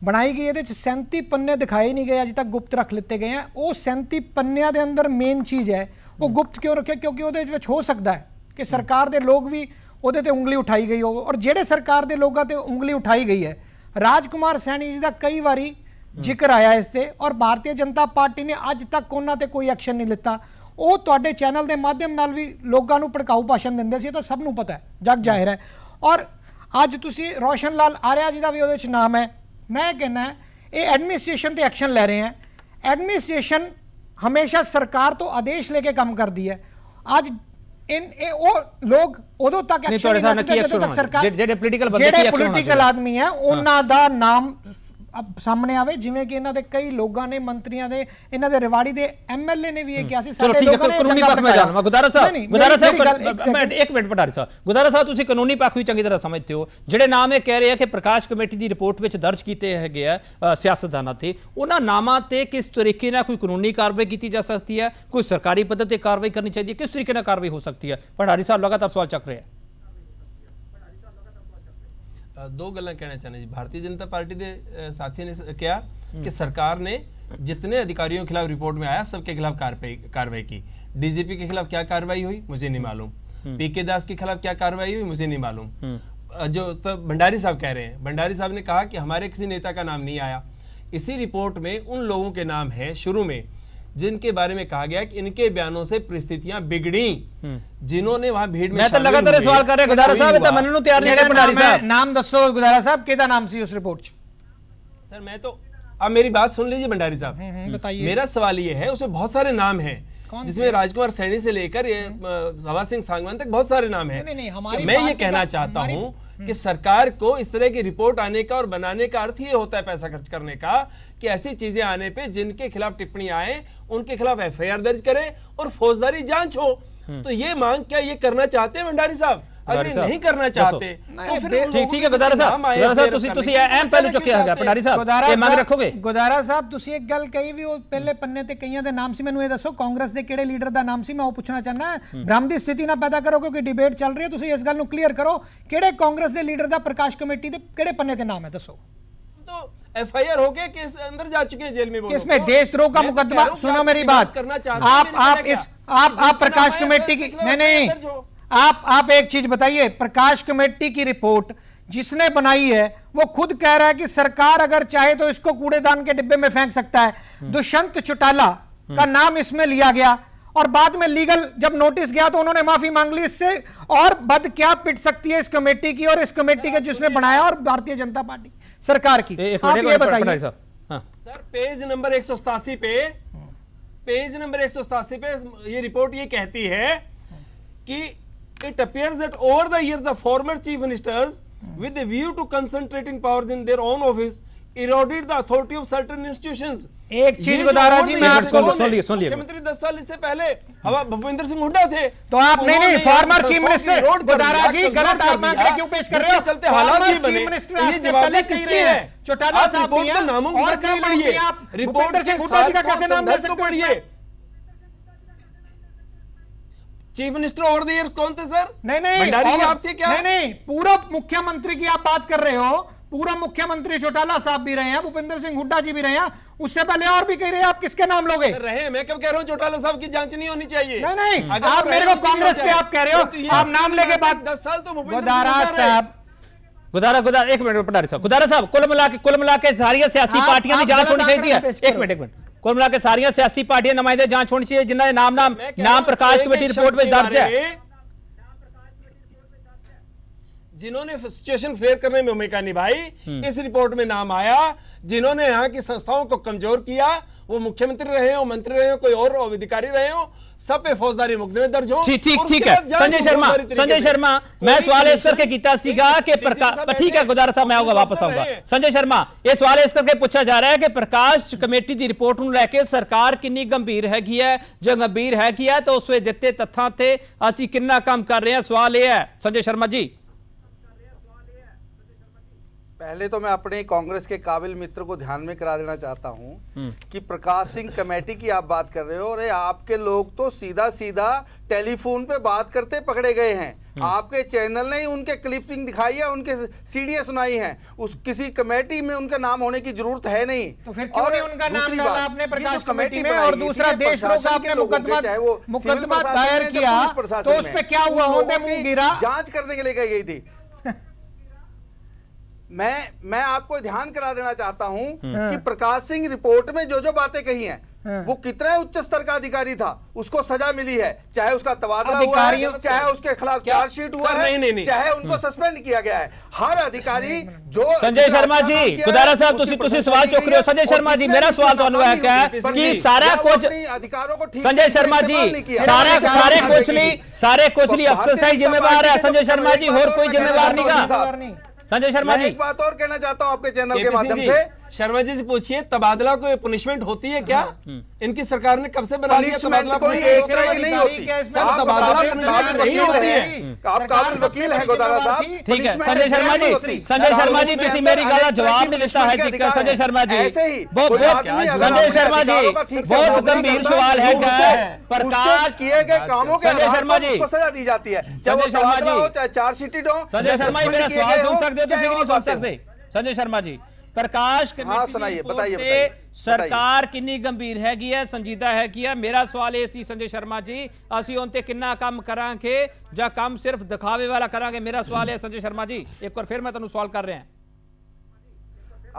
Speaker 3: ਬਣਾਈ ਗਈ ਇਹਦੇ ਚ 37 ਪੰਨੇ ਦਿਖਾਏ ਨਹੀਂ ਗਏ, ਅਜੇ ਤੱਕ ਗੁਪਤ ਰੱਖ ਲਿੱਤੇ ਗਏ ਆ। ਉਹ 37 ਪੰਨਿਆਂ ਦੇ ਅੰਦਰ ਮੇਨ ਚੀਜ਼ ਹੈ ਉਹ ਗੁਪਤ ਕਿਉਂ ਰੱਖਿਆ? ਕਿਉਂਕਿ ਉਹਦੇ ਵਿੱਚ ਹੋ ਸਕਦਾ ਹੈ ਕਿ ਸਰਕਾਰ ਦੇ ਲੋਕ ਵੀ ਉਹਦੇ ਤੇ ਉਂਗਲੀ ਉਠਾਈ ਗਈ ਹੋ, ਔਰ ਜਿਹੜੇ ਸਰਕਾਰ ਦੇ ਲੋਕਾਂ ਤੇ ਉਂਗਲੀ ਉਠਾਈ ਗਈ ਹੈ, ਰਾਜਕੁਮਾਰ ਸੈਣੀ ਜੀ ਦਾ ਕਈ ਵਾਰੀ ਜ਼ਿਕਰ ਆਇਆ ਇਸ ਤੇ, ਔਰ ਭਾਰਤੀ ਜਨਤਾ ਪਾਰਟੀ ਨੇ ਅੱਜ ਤੱਕ ਉਹਨਾਂ ਤੇ ਕੋਈ ਐਕਸ਼ਨ ਨਹੀਂ ਲਿੱਤਾ। ਉਹ ਤੁਹਾਡੇ ਚੈਨਲ ਦੇ ਮਾਧਿਅਮ ਨਾਲ ਵੀ ਲੋਕਾਂ ਨੂੰ ਭੜਕਾਊ ਭਾਸ਼ਣ ਦਿੰਦੇ ਸੀ, ਤਾਂ ਸਭ ਨੂੰ ਪਤਾ ਹੈ, ਜਗ ਜ਼ਾਹਿਰ ਹੈ। ਔਰ ਅੱਜ ਤੁਸੀਂ ਰੋਸ਼ਨ ਲਾਲ ਆਰਿਆ ਜੀ ਦਾ ਵੀ ਉਹਦੇ 'ਚ ਨਾਮ ਹੈ। ਮੈਂ ਕਹਿੰਦਾ ਇਹ ਐਡਮਿਨਿਸਟ੍ਰੇਸ਼ਨ ਤੇ ਐਕਸ਼ਨ ਲੈ ਰਹੇ ਹੈ। ਐਡਮਿਨਿਸਟ੍ਰੇਸ਼ਨ ਹਮੇਸ਼ਾ ਸਰਕਾਰ ਤੋਂ ਆਦੇਸ਼ ਲੈ ਕੇ ਕੰਮ ਕਰਦੀ ਹੈ। ਅੱਜ ਉਹ ਲੋਕ ਉਦੋਂ ਤੱਕ ਐਕਸ਼ਨ ਨਹੀਂ ਲੈ ਸਕਦੇ ਜਦੋਂ ਤੱਕ ਸਰਕਾਰ
Speaker 1: ਜਿਹੜੇ ਪੋਲੀਟੀਕਲ ਬੰਦੇ ਕੀ ਐਕਸ਼ਨ
Speaker 3: ਪੋਲੀਟੀਕਲ ਆਦਮੀ ਹੈ ਉਹਨਾਂ ਦਾ ਨਾਮ ਸਾਹਮਣੇ ਆਵੇ। ਜਿਵੇਂ ਕਿ ਇਹਨਾਂ ਦੇ ਕਈ ਲੋਕਾਂ ਨੇ, ਮੰਤਰੀਆਂ ਦੇ, ਇਹਨਾਂ ਦੇ ਰਿਵਾੜੀ ਦੇ ਐਮਐਲਏ ਨੇ ਵੀ ਇਹ ਕਿਹਾ ਸੀ ਸਾਡੇ ਲੋਕਾਂ ਨੇ ਕਾਨੂੰਨੀ ਪੱਖ ਮੈਂ ਜਾਣਵਾ। ਗੁਦਾਰਾ ਸਾਹਿਬ
Speaker 1: ਇੱਕ ਮਿੰਟ ਭੰਡਾਰੀ ਸਾਹਿਬ, ਗੁਦਾਰਾ ਸਾਹਿਬ ਤੁਸੀਂ ਕਾਨੂੰਨੀ ਪੱਖ ਵੀ ਚੰਗੀ ਤਰ੍ਹਾਂ ਸਮਝਦੇ ਹੋ। ਜਿਹੜੇ ਨਾਮ ਇਹ ਕਹਿ ਰਹੇ ਆ ਕਿ ਪ੍ਰਕਾਸ਼ ਕਮੇਟੀ ਦੀ ਰਿਪੋਰਟ ਵਿੱਚ ਦਰਜ ਕੀਤੇ ਹੈਗੇ ਆ ਸਿਆਸਤਦਾਨਾਂ ਤੇ, ਉਹਨਾਂ ਨਾਮਾਂ ਤੇ ਕਿਸ ਤਰੀਕੇ ਨਾਲ ਕੋਈ ਕਾਨੂੰਨੀ ਕਾਰਵਾਈ ਕੀਤੀ ਜਾ ਸਕਦੀ ਹੈ, ਕੋਈ ਸਰਕਾਰੀ ਪੱਧਰ ਤੇ ਕਾਰਵਾਈ ਕਰਨੀ ਚਾਹੀਦੀ ਹੈ, ਕਿਸ ਤਰੀਕੇ ਨਾਲ ਕਾਰਵਾਈ ਹੋ ਸਕਦੀ ਹੈ? ਭੰਡਾਰੀ ਸਾਹਿਬ ਲਗਾਤਾਰ ਸਵਾਲ ਚੱਕ ਰਹੇ ਆ।
Speaker 2: दो गल्लां कहना चाहने जी। भारतीय जनता पार्टी के साथी ने कहा कि सरकार ने जितने अधिकारियों के खिलाफ रिपोर्ट में आया सबके खिलाफ कार्रवाई की। डीजीपी के खिलाफ क्या कार्रवाई हुई मुझे नहीं मालूम, पीके दास के खिलाफ क्या कार्रवाई हुई मुझे नहीं मालूम। जो तो भंडारी साहब कह रहे हैं, भंडारी साहब ने कहा कि हमारे किसी नेता का नाम नहीं आया। इसी रिपोर्ट में उन लोगों के नाम है शुरू में जिनके बारे में कहा गया कि इनके बयानों से परिस्थितियां बिगड़ी, जिन्होंने वहां भीड़ में
Speaker 1: मैं तो लगातार सवाल कर रहा गुदारा साहब इतना मनने ਨੂੰ ਤਿਆਰ ਨਹੀਂ ਹੈਗਾ। ਭੰਡਾਰੀ ਸਾਹਿਬ
Speaker 3: नाम दसो गुदारा साहब किहदा नाम सी उस रिपोर्ट च?
Speaker 2: सर मैं तो अब मेरी बात सुन लीजिए भंडारी साहब,
Speaker 3: बताइए।
Speaker 2: मेरा सवाल ये है उसमें बहुत सारे नाम हैं, जिसमें राजकुमार सैनी से लेकर ये सवा सिंह सांगवान तक बहुत सारे नाम हैं। तो मैं ये कहना चाहता हूं कि सरकार को इस तरह की रिपोर्ट आने का और बनाने का अर्थ ये होता है पैसा खर्च करने का कि ऐसी चीजें आने पे जिनके खिलाफ टिप्पणी आए उनके खिलाफ एफआईआर दर्ज करें और फौजदारी जांच हो। तो ये मांग क्या ये करना चाहते हैं भंडारी साहब? अगर नहीं करना चाहते तो फिर
Speaker 1: ठीक है गुदारा साहब ਤੁਸੀਂ ਅਹਿਮ ਪਹਿਲੂ ਚੁੱਕਿਆ ਹੈਗਾ। ਭੰਡਾਰੀ ਸਾਹਿਬ ਇਹ ਮੰਗ ਰੱਖੋਗੇ?
Speaker 3: ਗੁਦਾਰਾ ਸਾਹਿਬ ਤੁਸੀਂ ਇੱਕ ਗੱਲ ਕਹੀ ਵੀ ਉਹ ਪਹਿਲੇ ਪੰਨੇ ਤੇ ਕਈਆਂ ਦੇ ਨਾਮ ਸੀ, ਮੈਨੂੰ ਇਹ ਦੱਸੋ ਕਾਂਗਰਸ ਦੇ ਕਿਹੜੇ ਲੀਡਰ ਦਾ ਨਾਮ ਸੀ? ਮੈਂ ਉਹ ਪੁੱਛਣਾ ਚਾਹਨਾ। ਭ੍ਰਮ ਦੀ ਸਥਿਤੀ ਨਾ ਪੈਦਾ ਕਰੋ ਕਿਉਂਕਿ ਡਿਬੇਟ ਚੱਲ ਰਹੀ ਹੈ, ਤੁਸੀਂ ਇਸ ਗੱਲ ਨੂੰ ਕਲੀਅਰ ਕਰੋ ਕਿਹੜੇ ਕਾਂਗਰਸ ਦੇ ਲੀਡਰ ਦਾ ਪ੍ਰਕਾਸ਼ ਕਮੇਟੀ ਦੇ ਕਿਹੜੇ ਪੰਨੇ ਤੇ ਨਾਮ ਹੈ ਦੱਸੋ।
Speaker 2: तो एफआईआर हो गया, केस अंदर जा चुके हैं जेल में।
Speaker 3: किसमें देशद्रोह का मुकदमा? सुनो मेरी बात, आप प्रकाश कमेटी की नहीं, आप एक चीज बताइए। प्रकाश कमेटी की रिपोर्ट जिसने बनाई है वो खुद कह रहा है कि सरकार अगर चाहे तो इसको कूड़ेदान के डिब्बे में फेंक सकता है। दुष्यंत चौटाला का नाम इसमें लिया गया और बाद में लीगल जब नोटिस गया तो उन्होंने माफी मांग ली। इससे और बद क्या पिट सकती है इस कमेटी की और इस कमेटी के जिसने बनाया और भारतीय जनता पार्टी सरकार की? आप ये बताइए
Speaker 2: सर। पेज नंबर 187 पे, पेज नंबर 187 पे ये रिपोर्ट ये कहती है कि it appears that over the years the former chief ministers with a view to concentrating powers in their own office eroded the authority of certain institutions.
Speaker 3: एक चीज
Speaker 2: ये जो
Speaker 3: गुदारा
Speaker 2: over
Speaker 3: जी,
Speaker 2: the
Speaker 3: मैं
Speaker 2: years
Speaker 3: आपको
Speaker 2: कौन
Speaker 1: सुन
Speaker 2: है?
Speaker 1: लिए।
Speaker 2: मुख्यमंत्री 10 साल इससे पहले हवा भूपेंद्र सिंह हुड्डा थे।
Speaker 3: तो आप नहीं
Speaker 2: उन्होंने
Speaker 3: फॉर्मर चीफ
Speaker 2: संस्थाओं की
Speaker 3: मिनिस्टर
Speaker 2: erode कर
Speaker 3: गुदारा
Speaker 2: दिया,
Speaker 3: जी
Speaker 2: कमजोर
Speaker 3: गलत
Speaker 2: कर
Speaker 3: आंकड़े
Speaker 2: दिया,
Speaker 3: क्यों पेश कर रहे हो?
Speaker 2: जिसके चलते हालात
Speaker 3: फॉर्मर
Speaker 2: ये बने।
Speaker 3: चीफ मिनिस्टर
Speaker 2: ये
Speaker 3: आज से
Speaker 2: जवाबदेही
Speaker 3: पहले कह
Speaker 2: किसकी
Speaker 3: रहे
Speaker 2: है?
Speaker 3: हैं। चौटाला
Speaker 2: आप
Speaker 3: साहब
Speaker 2: रिपोर्ट
Speaker 3: भी
Speaker 2: के
Speaker 3: हैं,
Speaker 2: नामों के
Speaker 3: और
Speaker 2: साथ क्या
Speaker 3: कई लोग
Speaker 2: पढ़िए?
Speaker 3: भी हैं। आप
Speaker 2: रिपोर्ट
Speaker 3: भूपेंद्र
Speaker 2: के
Speaker 3: सिंह हुड्डा जी का
Speaker 2: साथ
Speaker 3: कैसे नाम ले
Speaker 2: संदर्भ को
Speaker 3: सकते हैं
Speaker 2: पढ़िए। Chief minister over the year कौन थे सर?
Speaker 3: नहीं
Speaker 2: भंडारी जी
Speaker 3: और-
Speaker 2: आप थे क्या?
Speaker 3: नहीं पूर्व मुख्यमंत्री की आप बात कर रहे हो। पूर्व मुख्यमंत्री चौटाला साहब भी रहे हैं, भूपेंद्र सिंह हुड्डा जी भी रहे हैं, उससे पहले और भी कह रहे हैं। आप किसके नाम लोगे?
Speaker 2: रहे, मैं कब कह रहा हूँ चौटाला साहब की जांच नहीं होनी चाहिए।
Speaker 3: नहीं
Speaker 2: अगर
Speaker 3: आप
Speaker 2: वो
Speaker 3: मेरे
Speaker 2: रहे
Speaker 3: को
Speaker 2: तो क्यों
Speaker 3: कांग्रेस
Speaker 2: हो
Speaker 3: पे
Speaker 2: जाए?
Speaker 3: आप कह रहे हो,
Speaker 2: तो ये
Speaker 3: आप नाम लेके बात
Speaker 2: 10 साल तो भूपेंद्र सिंह
Speaker 3: गुदारा
Speaker 2: हुड्डा रहे।
Speaker 3: साहब
Speaker 1: गुदारा एक मिनट भंडारी साहब, गुदारा साहब, कुल मिला के सारियां सियासी
Speaker 3: आप-
Speaker 1: पार्टियां की
Speaker 3: आप
Speaker 1: जांच
Speaker 3: गलत
Speaker 1: होनी चाहिए।
Speaker 3: आंकड़े पेश
Speaker 1: एक
Speaker 3: करो।
Speaker 1: मिनट कुल मिला के सारियां सियासी पार्टियां नुमाइंदे जांच होनी चाहिए जिन्होंने नाम
Speaker 2: मैं कह रहा
Speaker 1: नाम
Speaker 2: हूं,
Speaker 1: प्रकाश
Speaker 2: एक
Speaker 1: कमेटी
Speaker 2: एक
Speaker 1: रिपोर्ट में
Speaker 2: शख्स के
Speaker 1: दर्ज है।
Speaker 2: बारे में जिन्होंने सिचुएशन फेयर करने में भूमिका निभाई, इस रिपोर्ट में नाम आया। जिन्होंने यहाँ की संस्थाओं को कमजोर किया, वो मुख्यमंत्री रहे हो, मंत्री रहे हो, कोई और अधिकारी रहे हो, सब पे फौजदारी मुकदमे दर्ज हो।
Speaker 1: ठीक
Speaker 2: और उसके
Speaker 1: है
Speaker 2: बाद जांच
Speaker 1: संजय
Speaker 2: हो
Speaker 1: शर्मा
Speaker 2: फौजदारी तरीके से।
Speaker 1: मैं
Speaker 2: कोई
Speaker 1: सवाल इस
Speaker 2: कमीशन-
Speaker 1: करके कीता सीगा कि
Speaker 2: डीसी
Speaker 1: प्रकाश
Speaker 2: साहब
Speaker 1: ठीक है
Speaker 2: ऐसे
Speaker 1: गुदारा साहब मैं आऊंगा वापस
Speaker 2: ऑफिसर
Speaker 1: आऊंगा।
Speaker 2: रहे हैं।
Speaker 1: संजय शर्मा ये सवाल इस करके पूछा जा रहा है कि प्रकाश कमेटी ਦੀ ਰਿਪੋਰਟ ਨੂੰ ਲੈ ਕੇ ਸਰਕਾਰ ਕਿੰਨੀ ਗੰਭੀਰ ਹੈਗੀ ਹੈ। ਜੇ ਗੰਭੀਰ ਹੈਗੀ ਹੈ ਤਾਂ ਉਸ ਵੇ ਦਿੱਤੇ ਤੱਥਾਂ ਤੇ ਅਸੀਂ ਕਿੰਨਾ ਕੰਮ ਕਰ ਰਹੇ ਹਾਂ। ਸਵਾਲ ਇਹ ਹੈ संजय शर्मा जी।
Speaker 4: पहले तो मैं अपने कांग्रेस के काबिल मित्र को ध्यान में करा देना चाहता हूं कि प्रकाश सिंह कमेटी की आप बात कर रहे हो। अरे आपके लोग तो सीधा सीधा टेलीफोन पे बात करते पकड़े गए हैं। आपके चैनल ने ही उनके क्लिपिंग दिखाई है, उनके सीडीएस सुनाई है। उस किसी कमेटी में उनका नाम होने की जरूरत है नहीं।
Speaker 3: तो फिर क्यों
Speaker 4: और
Speaker 3: नहीं उनका नाम
Speaker 4: दूसरी
Speaker 3: डाला
Speaker 4: बात,
Speaker 3: आपने
Speaker 4: ये जो
Speaker 3: प्रकाश कमेटी में?
Speaker 4: बनाई
Speaker 3: और
Speaker 4: गई थी,
Speaker 3: दूसरा
Speaker 4: ये
Speaker 3: देशद्रोह का
Speaker 4: प्रशासन
Speaker 3: आपने
Speaker 4: के लोगों के,
Speaker 3: मुकदमा
Speaker 4: चाहे वो सिविल
Speaker 3: मुकदमा
Speaker 4: प्रशासन
Speaker 3: दायर
Speaker 4: में, चाहे
Speaker 3: किया,
Speaker 4: पुलिस प्रशासन
Speaker 3: तो उस
Speaker 4: में,
Speaker 3: पे क्या हुआ?
Speaker 4: उन
Speaker 3: होंदे
Speaker 4: लोगों
Speaker 3: मुंह
Speaker 4: की
Speaker 3: गिरा।
Speaker 4: जांच करने के लिए गई थी। मैं आपको ध्यान करा देना चाहता हूं कि प्रकाश सिंह रिपोर्ट में जो जो बातें कही हैं, वो कितने उच्च स्तर का अधिकारी था, उसको सजा मिली है। चाहे उसका तबादला हुआ है, चाहे उसके खिलाफ चार्जशीट हुआ है,
Speaker 2: नहीं।
Speaker 4: चाहे उनको सस्पेंड किया गया है। हर अधिकारी जो
Speaker 1: संजय शर्मा जी गुदारा साहब तुसी सवाल चुक रहे हो। संजय शर्मा जी मेरा सवाल ਤੁਹਾਨੂੰ है क्या कि सारा कुछ
Speaker 4: अधिकारों को ठीक
Speaker 1: संजय शर्मा जी सारे कुछ ਲਈ अफसरशाही जिम्मेवार है। संजय शर्मा जी और कोई जिम्मेवार नहीं का। संजय शर्मा जी
Speaker 4: एक बात और कहना चाहता हूं आपके चैनल के
Speaker 2: केपी
Speaker 4: माध्यम
Speaker 2: सिंह
Speaker 4: से,
Speaker 2: जी, शर्मा जी से पूछिए तबादला को पनिशमेंट होती है क्या? इनकी सरकार ने कब से बना दिया तबादला?
Speaker 4: कोई एक तरह की नहीं होती।
Speaker 2: सर, तबादला punishment नहीं होती है।
Speaker 4: आप काबिल वकील हैं गुदारा साहब।
Speaker 1: ठीक है संजय शर्मा जी तुसी मेरी गल का जवाब नहीं दिता है जी। संजय शर्मा जी बहुत संजय शर्मा जी बहुत गंभीर सवाल है प्रकाश
Speaker 4: किए गए कामों के
Speaker 1: संजय शर्मा जी
Speaker 4: सजा दी जाती है।
Speaker 1: संजय शर्मा जी
Speaker 4: चाहे चार्जशीट हो।
Speaker 1: संजय शर्मा जी मेरा सवाल सुन सकते हो तुसी नहीं सुन सकते। संजय शर्मा जी प्रकाश कमेटी
Speaker 4: सुनाइए,
Speaker 1: रिपोर्ट
Speaker 4: बताइए,
Speaker 1: ते
Speaker 4: बताइए।
Speaker 1: सरकार किन्नी गंभीर हैगी है, संजीदा हैगी है। मेरा सवाल ये सी संजय शर्मा जी ਅਸੀਂ उन ते किन्ना काम करांगे ਜਾਂ काम सिर्फ दिखावे वाला करांगे। मेरा सवाल है संजय शर्मा जी एक बार फिर मैं ਤੁਹਾਨੂੰ सवाल कर रहे हैं।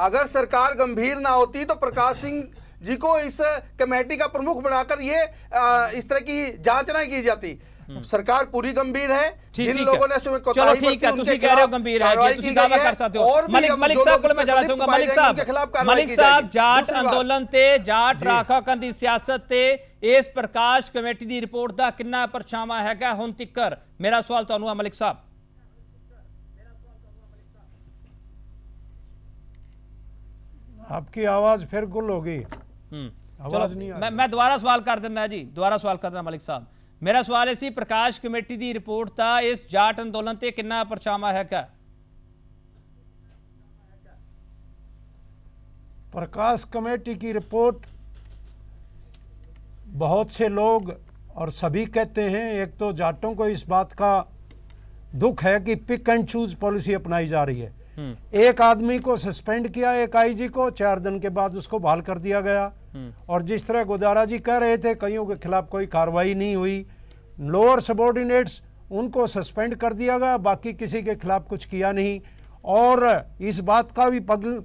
Speaker 4: अगर सरकार गंभीर ना होती तो प्रकाश सिंह जी को इस कमेटी का प्रमुख बनाकर ये इस तरह की जांच ना की जाती। सरकार पूरी गंभीर है। जिन लोगों ने इसमें
Speaker 1: चलो ठीक है तुसी कह रहे हो गंभीर है कि तुसी दावा कर सकते हो। मलिक साहब को मैं जाना चाहूंगा। मलिक साहब जाट अंदोलन ते जाट राखां दी सियासत ते इस प्रकाश कमेटी दी रिपोर्ट दा किन्ना परछावां हैगा हुण तिक्कर? मेरा सवाल तुहानू है मलिक साहब।
Speaker 5: आपकी आवाज फिर गुल होगी। आवाज नहीं आ रही।
Speaker 1: मैं दोबारा सवाल कर देना जी, दोबारा सवाल कर देना मलिक साहब। मेरा सवाल है सी प्रकाश कमेटी दी रिपोर्ट दा इस जाट अंदोलन ते किन्ना परछावां हैगा?
Speaker 5: प्रकाश कमेटी की रिपोर्ट बहुत से लोग और सभी कहते हैं, एक तो जाटों को इस बात का दुख है कि पिक एंड चूज पॉलिसी अपनाई जा रही है। एक आदमी को सस्पेंड किया, एक आईजी को, 4 दिन के बाद उसको बहाल कर दिया गया। और जिस तरह गुदारा जी कह रहे थे कईयों के खिलाफ कोई कार्रवाई नहीं हुई, लोअर सबॉर्डिनेट्स उनको सस्पेंड कर दिया गया, बाकी किसी के खिलाफ कुछ किया नहीं। और इस बात का भी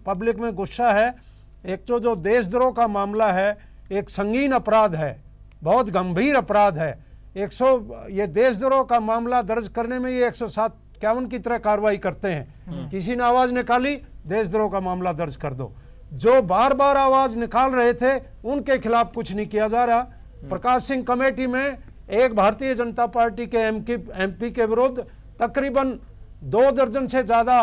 Speaker 5: पब्लिक में गुस्सा है। एक तो जो देशद्रोह का मामला है एक संगीन अपराध है, बहुत गंभीर अपराध है। ये देशद्रोह का मामला दर्ज करने में ये 107-51 की तरह कार्रवाई करते हैं। किसी ने आवाज निकाली, देशद्रोह का मामला दर्ज कर दो। जो बार बार आवाज निकाल रहे थे उनके खिलाफ कुछ नहीं किया जा रहा। प्रकाश सिंह कमेटी में एक भारतीय जनता पार्टी के एमपी के विरुद्ध तकरीबन 2 दर्जन से ज्यादा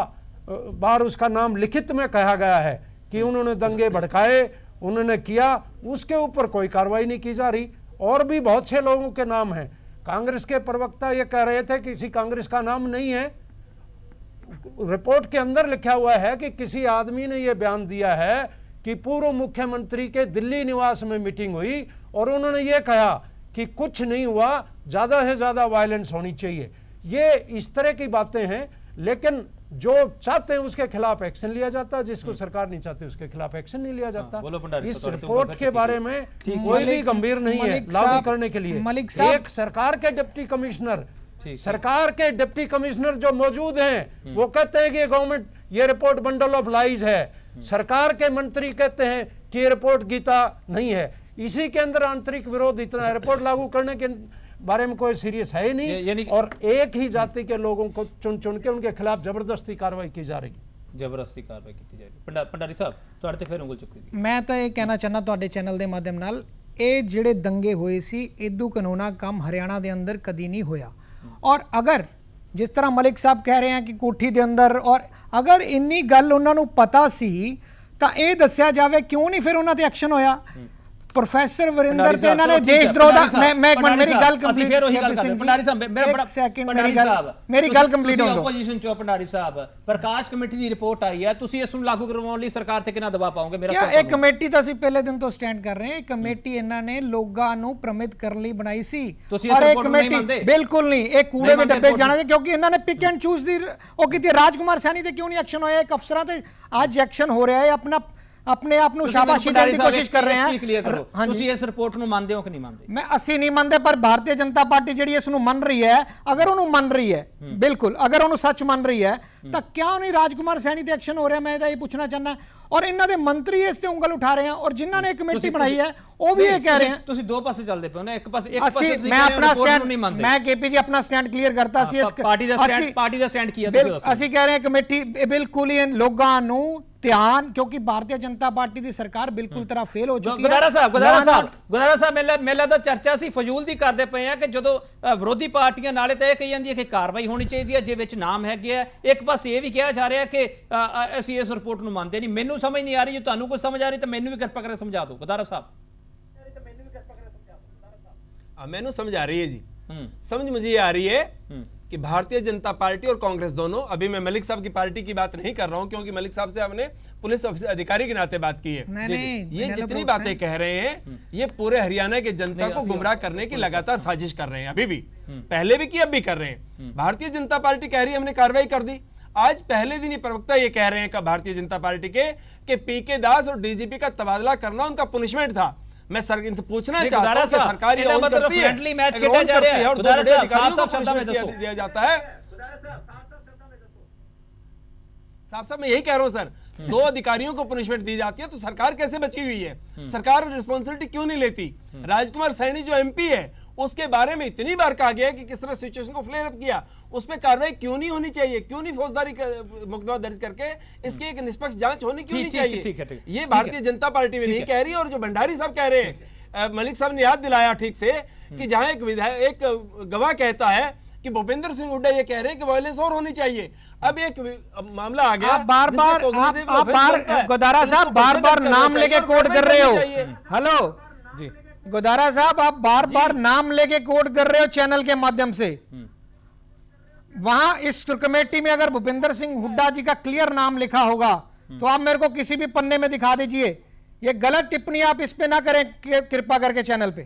Speaker 5: बार उसका नाम लिखित में कहा गया है कि उन्होंने दंगे भड़काए, उन्होंने किया, उसके ऊपर कोई कार्रवाई नहीं की जा रही। और भी बहुत से लोगों के नाम हैं। कांग्रेस के प्रवक्ता ये कह रहे थे कि किसी कांग्रेस का नाम नहीं है। रिपोर्ट के अंदर लिखा हुआ है कि किसी आदमी ने यह बयान दिया है कि पूर्व मुख्यमंत्री के दिल्ली निवास में मीटिंग हुई और उन्होंने ये कहा कि कुछ नहीं हुआ, ज्यादा से ज्यादा वायलेंस होनी चाहिए। ये इस तरह की बातें हैं, लेकिन जो चाहते हैं उसके खिलाफ एक्शन लिया जाता है, जिसको सरकार नहीं चाहती उसके खिलाफ एक्शन नहीं लिया जाता।
Speaker 1: बोलो भंडारी
Speaker 5: इस
Speaker 1: साहब,
Speaker 5: रिपोर्ट के बारे में कोई भी गंभीर नहीं है
Speaker 3: मलिक
Speaker 5: लागू
Speaker 3: साहब-
Speaker 5: करने के लिए।
Speaker 3: मलिक साहब-
Speaker 5: एक सरकार के डिप्टी कमिश्नर,
Speaker 1: ठीक।
Speaker 5: सरकार के डिप्टी कमिश्नर जो मौजूद हैं वो कहते हैं कि ये गवर्नमेंट, ये रिपोर्ट बंडल ऑफ लाइज है। सरकार के मंत्री कहते हैं कि ये रिपोर्ट गीता नहीं है। इसी के अंदर आंतरिक विरोध इतना है। रिपोर्ट लागू करने के बारे में कोई सीरियस है ही
Speaker 1: यानी-
Speaker 5: नहीं, और एक ही जाति के लोगों को चुन चुन के उनके खिलाफ जबरदस्ती कार्रवाई की जा रही है।
Speaker 1: ਜ਼ਬਰਦਸਤੀ ਕਾਰਵਾਈ ਕੀਤੀ ਜਾ ਰਹੀ ਹੈ। ਭੰਡਾਰੀ ਸਾਹਿਬ ਤੁਹਾਡੇ ਤੇ ਫਿਰ ਉਂਗਲ ਚੁੱਕੀ ਗਈ।
Speaker 3: ਮੈਂ ਤਾਂ ਇਹ ਕਹਿਣਾ ਚਾਹੁੰਦਾ ਤੁਹਾਡੇ ਚੈਨਲ ਦੇ ਮਾਧਿਅਮ ਨਾਲ, ਇਹ ਜਿਹੜੇ ਦੰਗੇ ਹੋਏ ਸੀ ਇਦੂ ਕਾਨੂੰਨਾ ਕੰਮ ਹਰਿਆਣਾ ਦੇ ਅੰਦਰ ਕਦੀ ਨਹੀਂ ਹੋਇਆ। ਔਰ ਅਗਰ ਜਿਸ ਤਰ੍ਹਾਂ ਮਲਿਕ ਸਾਹਿਬ ਕਹਿ ਰਹੇ ਆ ਕਿ ਕੋਠੀ ਦੇ ਅੰਦਰ, ਔਰ ਅਗਰ ਇੰਨੀ ਗੱਲ ਉਹਨਾਂ ਨੂੰ ਪਤਾ ਸੀ ਤਾਂ ਇਹ ਦੱਸਿਆ ਜਾਵੇ ਕਿਉਂ ਨਹੀਂ ਫਿਰ ਉਹਨਾਂ ਤੇ ਐਕਸ਼ਨ ਹੋਇਆ। ਪ੍ਰੋਫੈਸਰ ਵਰਿੰਦਰ ਤੇ ਇਹਨਾਂ ਨੇ ਦੇਸ਼ ਦਰੋਹ ਦਾ, ਮੈਂ ਇੱਕ ਮਿੰਟ, ਮੇਰੀ ਗੱਲ ਕੰਪਲੀਟ,
Speaker 1: ਅਸੀਂ ਫਿਰ ਉਹੀ ਗੱਲ ਕਰਦੇ ਭੰਡਾਰੀ ਸਾਹਿਬ, ਮੇਰਾ ਬੜਾ
Speaker 3: ਸੈਕਿੰਡ,
Speaker 1: ਮੇਰੀ
Speaker 3: ਗੱਲ ਕੰਪਲੀਟ ਹੋਣ ਦਿਓ।
Speaker 1: ਆਪੋਜੀਸ਼ਨ ਚੋਂ ਭੰਡਾਰੀ ਸਾਹਿਬ, ਪ੍ਰਕਾਸ਼ ਕਮੇਟੀ ਦੀ ਰਿਪੋਰਟ ਆਈ ਹੈ, ਤੁਸੀਂ ਇਸ ਨੂੰ ਲਾਗੂ ਕਰਵਾਉਣ ਲਈ ਸਰਕਾਰ ਤੇ ਕਿੰਨਾ ਦਬਾਅ ਪਾਓਗੇ? ਮੇਰਾ
Speaker 3: ਕਿਆ ਇਹ ਕਮੇਟੀ ਤਾਂ ਅਸੀਂ ਪਹਿਲੇ ਦਿਨ ਤੋਂ ਸਟੈਂਡ ਕਰ ਰਹੇ ਹਾਂ। ਇਹ ਕਮੇਟੀ ਇਹਨਾਂ ਨੇ ਲੋਕਾਂ ਨੂੰ ਭ੍ਰਮਿਤ ਕਰਨ ਲਈ ਬਣਾਈ ਸੀ,
Speaker 1: ਤੁਸੀਂ ਇਸ
Speaker 3: ਔਰ ਇਹ
Speaker 1: ਰਿਪੋਰਟ ਨੂੰ ਨਹੀਂ
Speaker 3: ਕਮੇਟੀ
Speaker 1: ਮੰਨਦੇ?
Speaker 3: ਬਿਲਕੁਲ ਨਹੀਂ, ਇਹ ਕੂੜੇ
Speaker 1: ਨਹੀਂ
Speaker 3: ਦੇ
Speaker 1: ਮੰਨਦੇ
Speaker 3: ਡੱਬੇ
Speaker 1: ਰਿਪੋਰਟ
Speaker 3: ਜਾਣਾ, ਕਿਉਂਕਿ ਇਹਨਾਂ ਨੇ ਪਿਕ ਐਂਡ ਚੂਜ਼ ਦੀ ਉਹ ਕੀਤੀ। ਰਾਜਕੁਮਾਰ ਸੈਣੀ ਤੇ ਕਿਉਂ ਨਹੀਂ ਐਕਸ਼ਨ ਹੋਇਆ? ਇੱਕ ਅਫਸਰਾਂ ਤੇ ਅੱਜ ਐਕਸ਼ਨ ਹੋ ਰਿਹਾ ਹੈ। ਆਪਣੇ ਆਪ ਨੂੰ ਸ਼ਾਬਾਸ਼ੀ ਦੇਣ ਦੀ ਕੋਸ਼ਿਸ਼ ਕਰ ਰਹੇ
Speaker 1: ਚੀਜ਼ ਕਲੀਅਰ ਕਰੋ,
Speaker 3: ਹਾਂ।
Speaker 1: ਤੁਸੀਂ ਇਸ ਰਿਪੋਰਟ ਨੂੰ ਮੰਨਦੇ ਹੋ ਕਿ ਨਹੀਂ ਮੰਨਦੇ?
Speaker 3: ਅਸੀਂ ਨਹੀਂ ਮੰਨਦੇ, ਪਰ ਭਾਰਤੀ ਜਨਤਾ ਪਾਰਟੀ ਜਿਹੜੀ ਇਸ ਨੂੰ ਮੰਨ ਰਹੀ ਹੈ, ਅਗਰ ਉਹਨੂੰ ਮੰਨ ਰਹੀ ਹੈ, ਬਿਲਕੁਲ ਅਗਰ ਉਹਨੂੰ ਸੱਚ ਮੰਨ ਰਹੀ ਹੈ, ਤਾਂ ਕਿਉਂ ਨਹੀਂ ਰਾਜਕੁਮਾਰ ਸੈਣੀ ਤੇ ਐਕਸ਼ਨ ਹੋ ਰਿਹਾ? ਮੈਂ ਇਹਦਾ ਇਹ ਪੁੱਛਣਾ ਚਾਹੁੰਦਾ। ਔਰ ਇਹਨਾਂ ਦੇ ਮੰਤਰੀ ਇਸ ਤੇ ਉਂਗਲ ਉਠਾ ਰਹੇ ਆ, ਔਰ ਜਿਨ੍ਹਾਂ ਨੇ ਕਮੇਟੀ ਬਣਾਈ ਹੈ ਉਹ ਵੀ ਇਹ ਕਹਿ ਰਹੇ ਆ।
Speaker 1: ਤੁਸੀਂ ਦੋ ਪਾਸੇ ਚੱਲਦੇ ਪਏ ਹੋ ਨਾ, ਇੱਕ ਪਾਸੇ
Speaker 3: ਮੈਂ ਆਪਣਾ ਸਟੈਂਡ, ਮੈਂ ਕੇਪੀ ਜੀ ਆਪਣਾ ਸਟੈਂਡ ਕਲੀਅਰ ਕਰਤਾ ਸੀ। ਇਸ
Speaker 1: ਪਾਰਟੀ ਦਾ ਸਟੈਂਡ ਕੀ ਹੈ ਤੁਸੀਂ ਦੱਸੋ।
Speaker 3: ਅਸੀਂ ਕਹਿ ਰਹੇ ਹਾਂ ਕਮੇਟੀ ਬਿਲਕੁਲ ਹੀ ਲੋਕਾਂ ਨੂੰ ਧਿਆਨ, ਕਿਉਂਕਿ ਭਾਰਤੀ ਜਨਤਾ ਪਾਰਟੀ ਦੀ ਸਰਕਾਰ ਬਿਲਕੁਲ ਤਰ੍ਹਾਂ ਫੇਲ ਹੋ ਚੁੱਕੀ ਹੈ।
Speaker 1: ਗੁਦਾਰਾ ਸਾਹਿਬ ਮੇਲਾ ਦਾ ਚਰਚਾ ਸੀ ਫਜ਼ੂਲ ਦੀ ਕਰਦੇ ਪਏ ਆ ਕਿ ਜਦੋਂ ਵਿਰੋਧੀ ਪਾਰਟੀਆਂ ਨਾਲੇ ਤਾਂ ਇਹ ਕਹੀ ਜਾਂਦੀ ਹੈ ਕਿ ਕਾਰਵਾਈ ਹੋਣੀ ਚਾਹੀਦੀ ਹੈ ਜੇ ਵਿੱਚ ਨਾਮ ਹੈਗੇ ਆ, ਇੱਕ ਪਾਸੇ ਇਹ ਵੀ ਕਿਹਾ ਜਾ ਰਿਹਾ ਕਿ ਅਸੀਂ ਇਸ ਰਿਪੋਰਟ ਨੂੰ ਮੰਨਦੇ ਨਹੀਂ। ਮੈਨੂੰ ਸਮਝ ਨਹੀਂ ਆ ਰਹੀ, ਜੇ ਤੁਹਾਨੂੰ ਕੁਝ ਸਮਝ ਆ ਰਹੀ ਤਾਂ ਮੈਨੂੰ ਵੀ ਕਿਰਪਾ ਕਰਕੇ ਸਮਝਾ ਦਿਓ ਗੁਦਾਰਾ ਸਾਹਿਬ।
Speaker 2: मैनू समझ आ रही है जी, समझ मुझे ये आ रही है कि भारतीय जनता पार्टी और कांग्रेस दोनों, अभी मैं मलिक साहब की पार्टी की बात नहीं कर रहा हूं क्योंकि मलिक साहब से हमने पुलिस अधिकारी के नाते बात की है। ये जितनी बातें कह रहे हैं ये पूरे हरियाणा के जनता को गुमराह करने की लगातार साजिश कर रहे हैं। अभी भी, पहले भी की, अब भी कर रहे हैं। भारतीय जनता पार्टी कह रही है हमने कार्रवाई कर दी। आज पहले दिन ही प्रवक्ता ये कह रहे हैं भारतीय जनता पार्टी के कि पीके दास और डीजीपी का तबादला करना उनका पनिशमेंट था। मैं सर इनसे पूछना चाहता हूं कि सरकार ये मतलब फ्रेंडली मैच खेला जा रहा है और साफ शब्दों में दिया जाता है। साफ मैं यही कह रहा हूं सर, दो अधिकारियों को पनिशमेंट दी जाती है तो सरकार कैसे बची हुई है? सरकार रिस्पॉन्सिबिलिटी क्यों नहीं लेती? राजकुमार सैनी जो एमपी है उसके बारे में इतनी बार कहा गया कि किस तरह सिचुएशन को फ्लेयर अप किया, उस पर कार्रवाई क्यों नहीं होनी चाहिए? क्यों नहीं फौजदारी मुकदमा दर्ज करके इसकी एक निष्पक्ष जांच होनी क्यों नहीं चाहिए? ये भारतीय जनता पार्टी में नहीं कह रही। और जो भंडारी साहब कह रहे हैं, मलिक साहब ने याद दिलाया ठीक से कि जहां एक गवाह कहता है कि भूपेंद्र सिंह हुड्डा ये कह रहे हैं कि वायलेंस और होनी चाहिए। अब एक मामला आ गया,
Speaker 3: आप बार गोदारा साहब बार नाम लेके कोट कर रहे हो। हेलो जी गोदारा साहब, आप बार नाम लेके कोट कर रहे हो चैनल के माध्यम से। वहां इस कमेटी में अगर भूपेंद्र सिंह हुड्डा जी का क्लियर नाम लिखा होगा तो आप मेरे को किसी भी पन्ने में दिखा दीजिए। ये गलत टिप्पणी आप इस पे ना करें कृपा करके चैनल पे।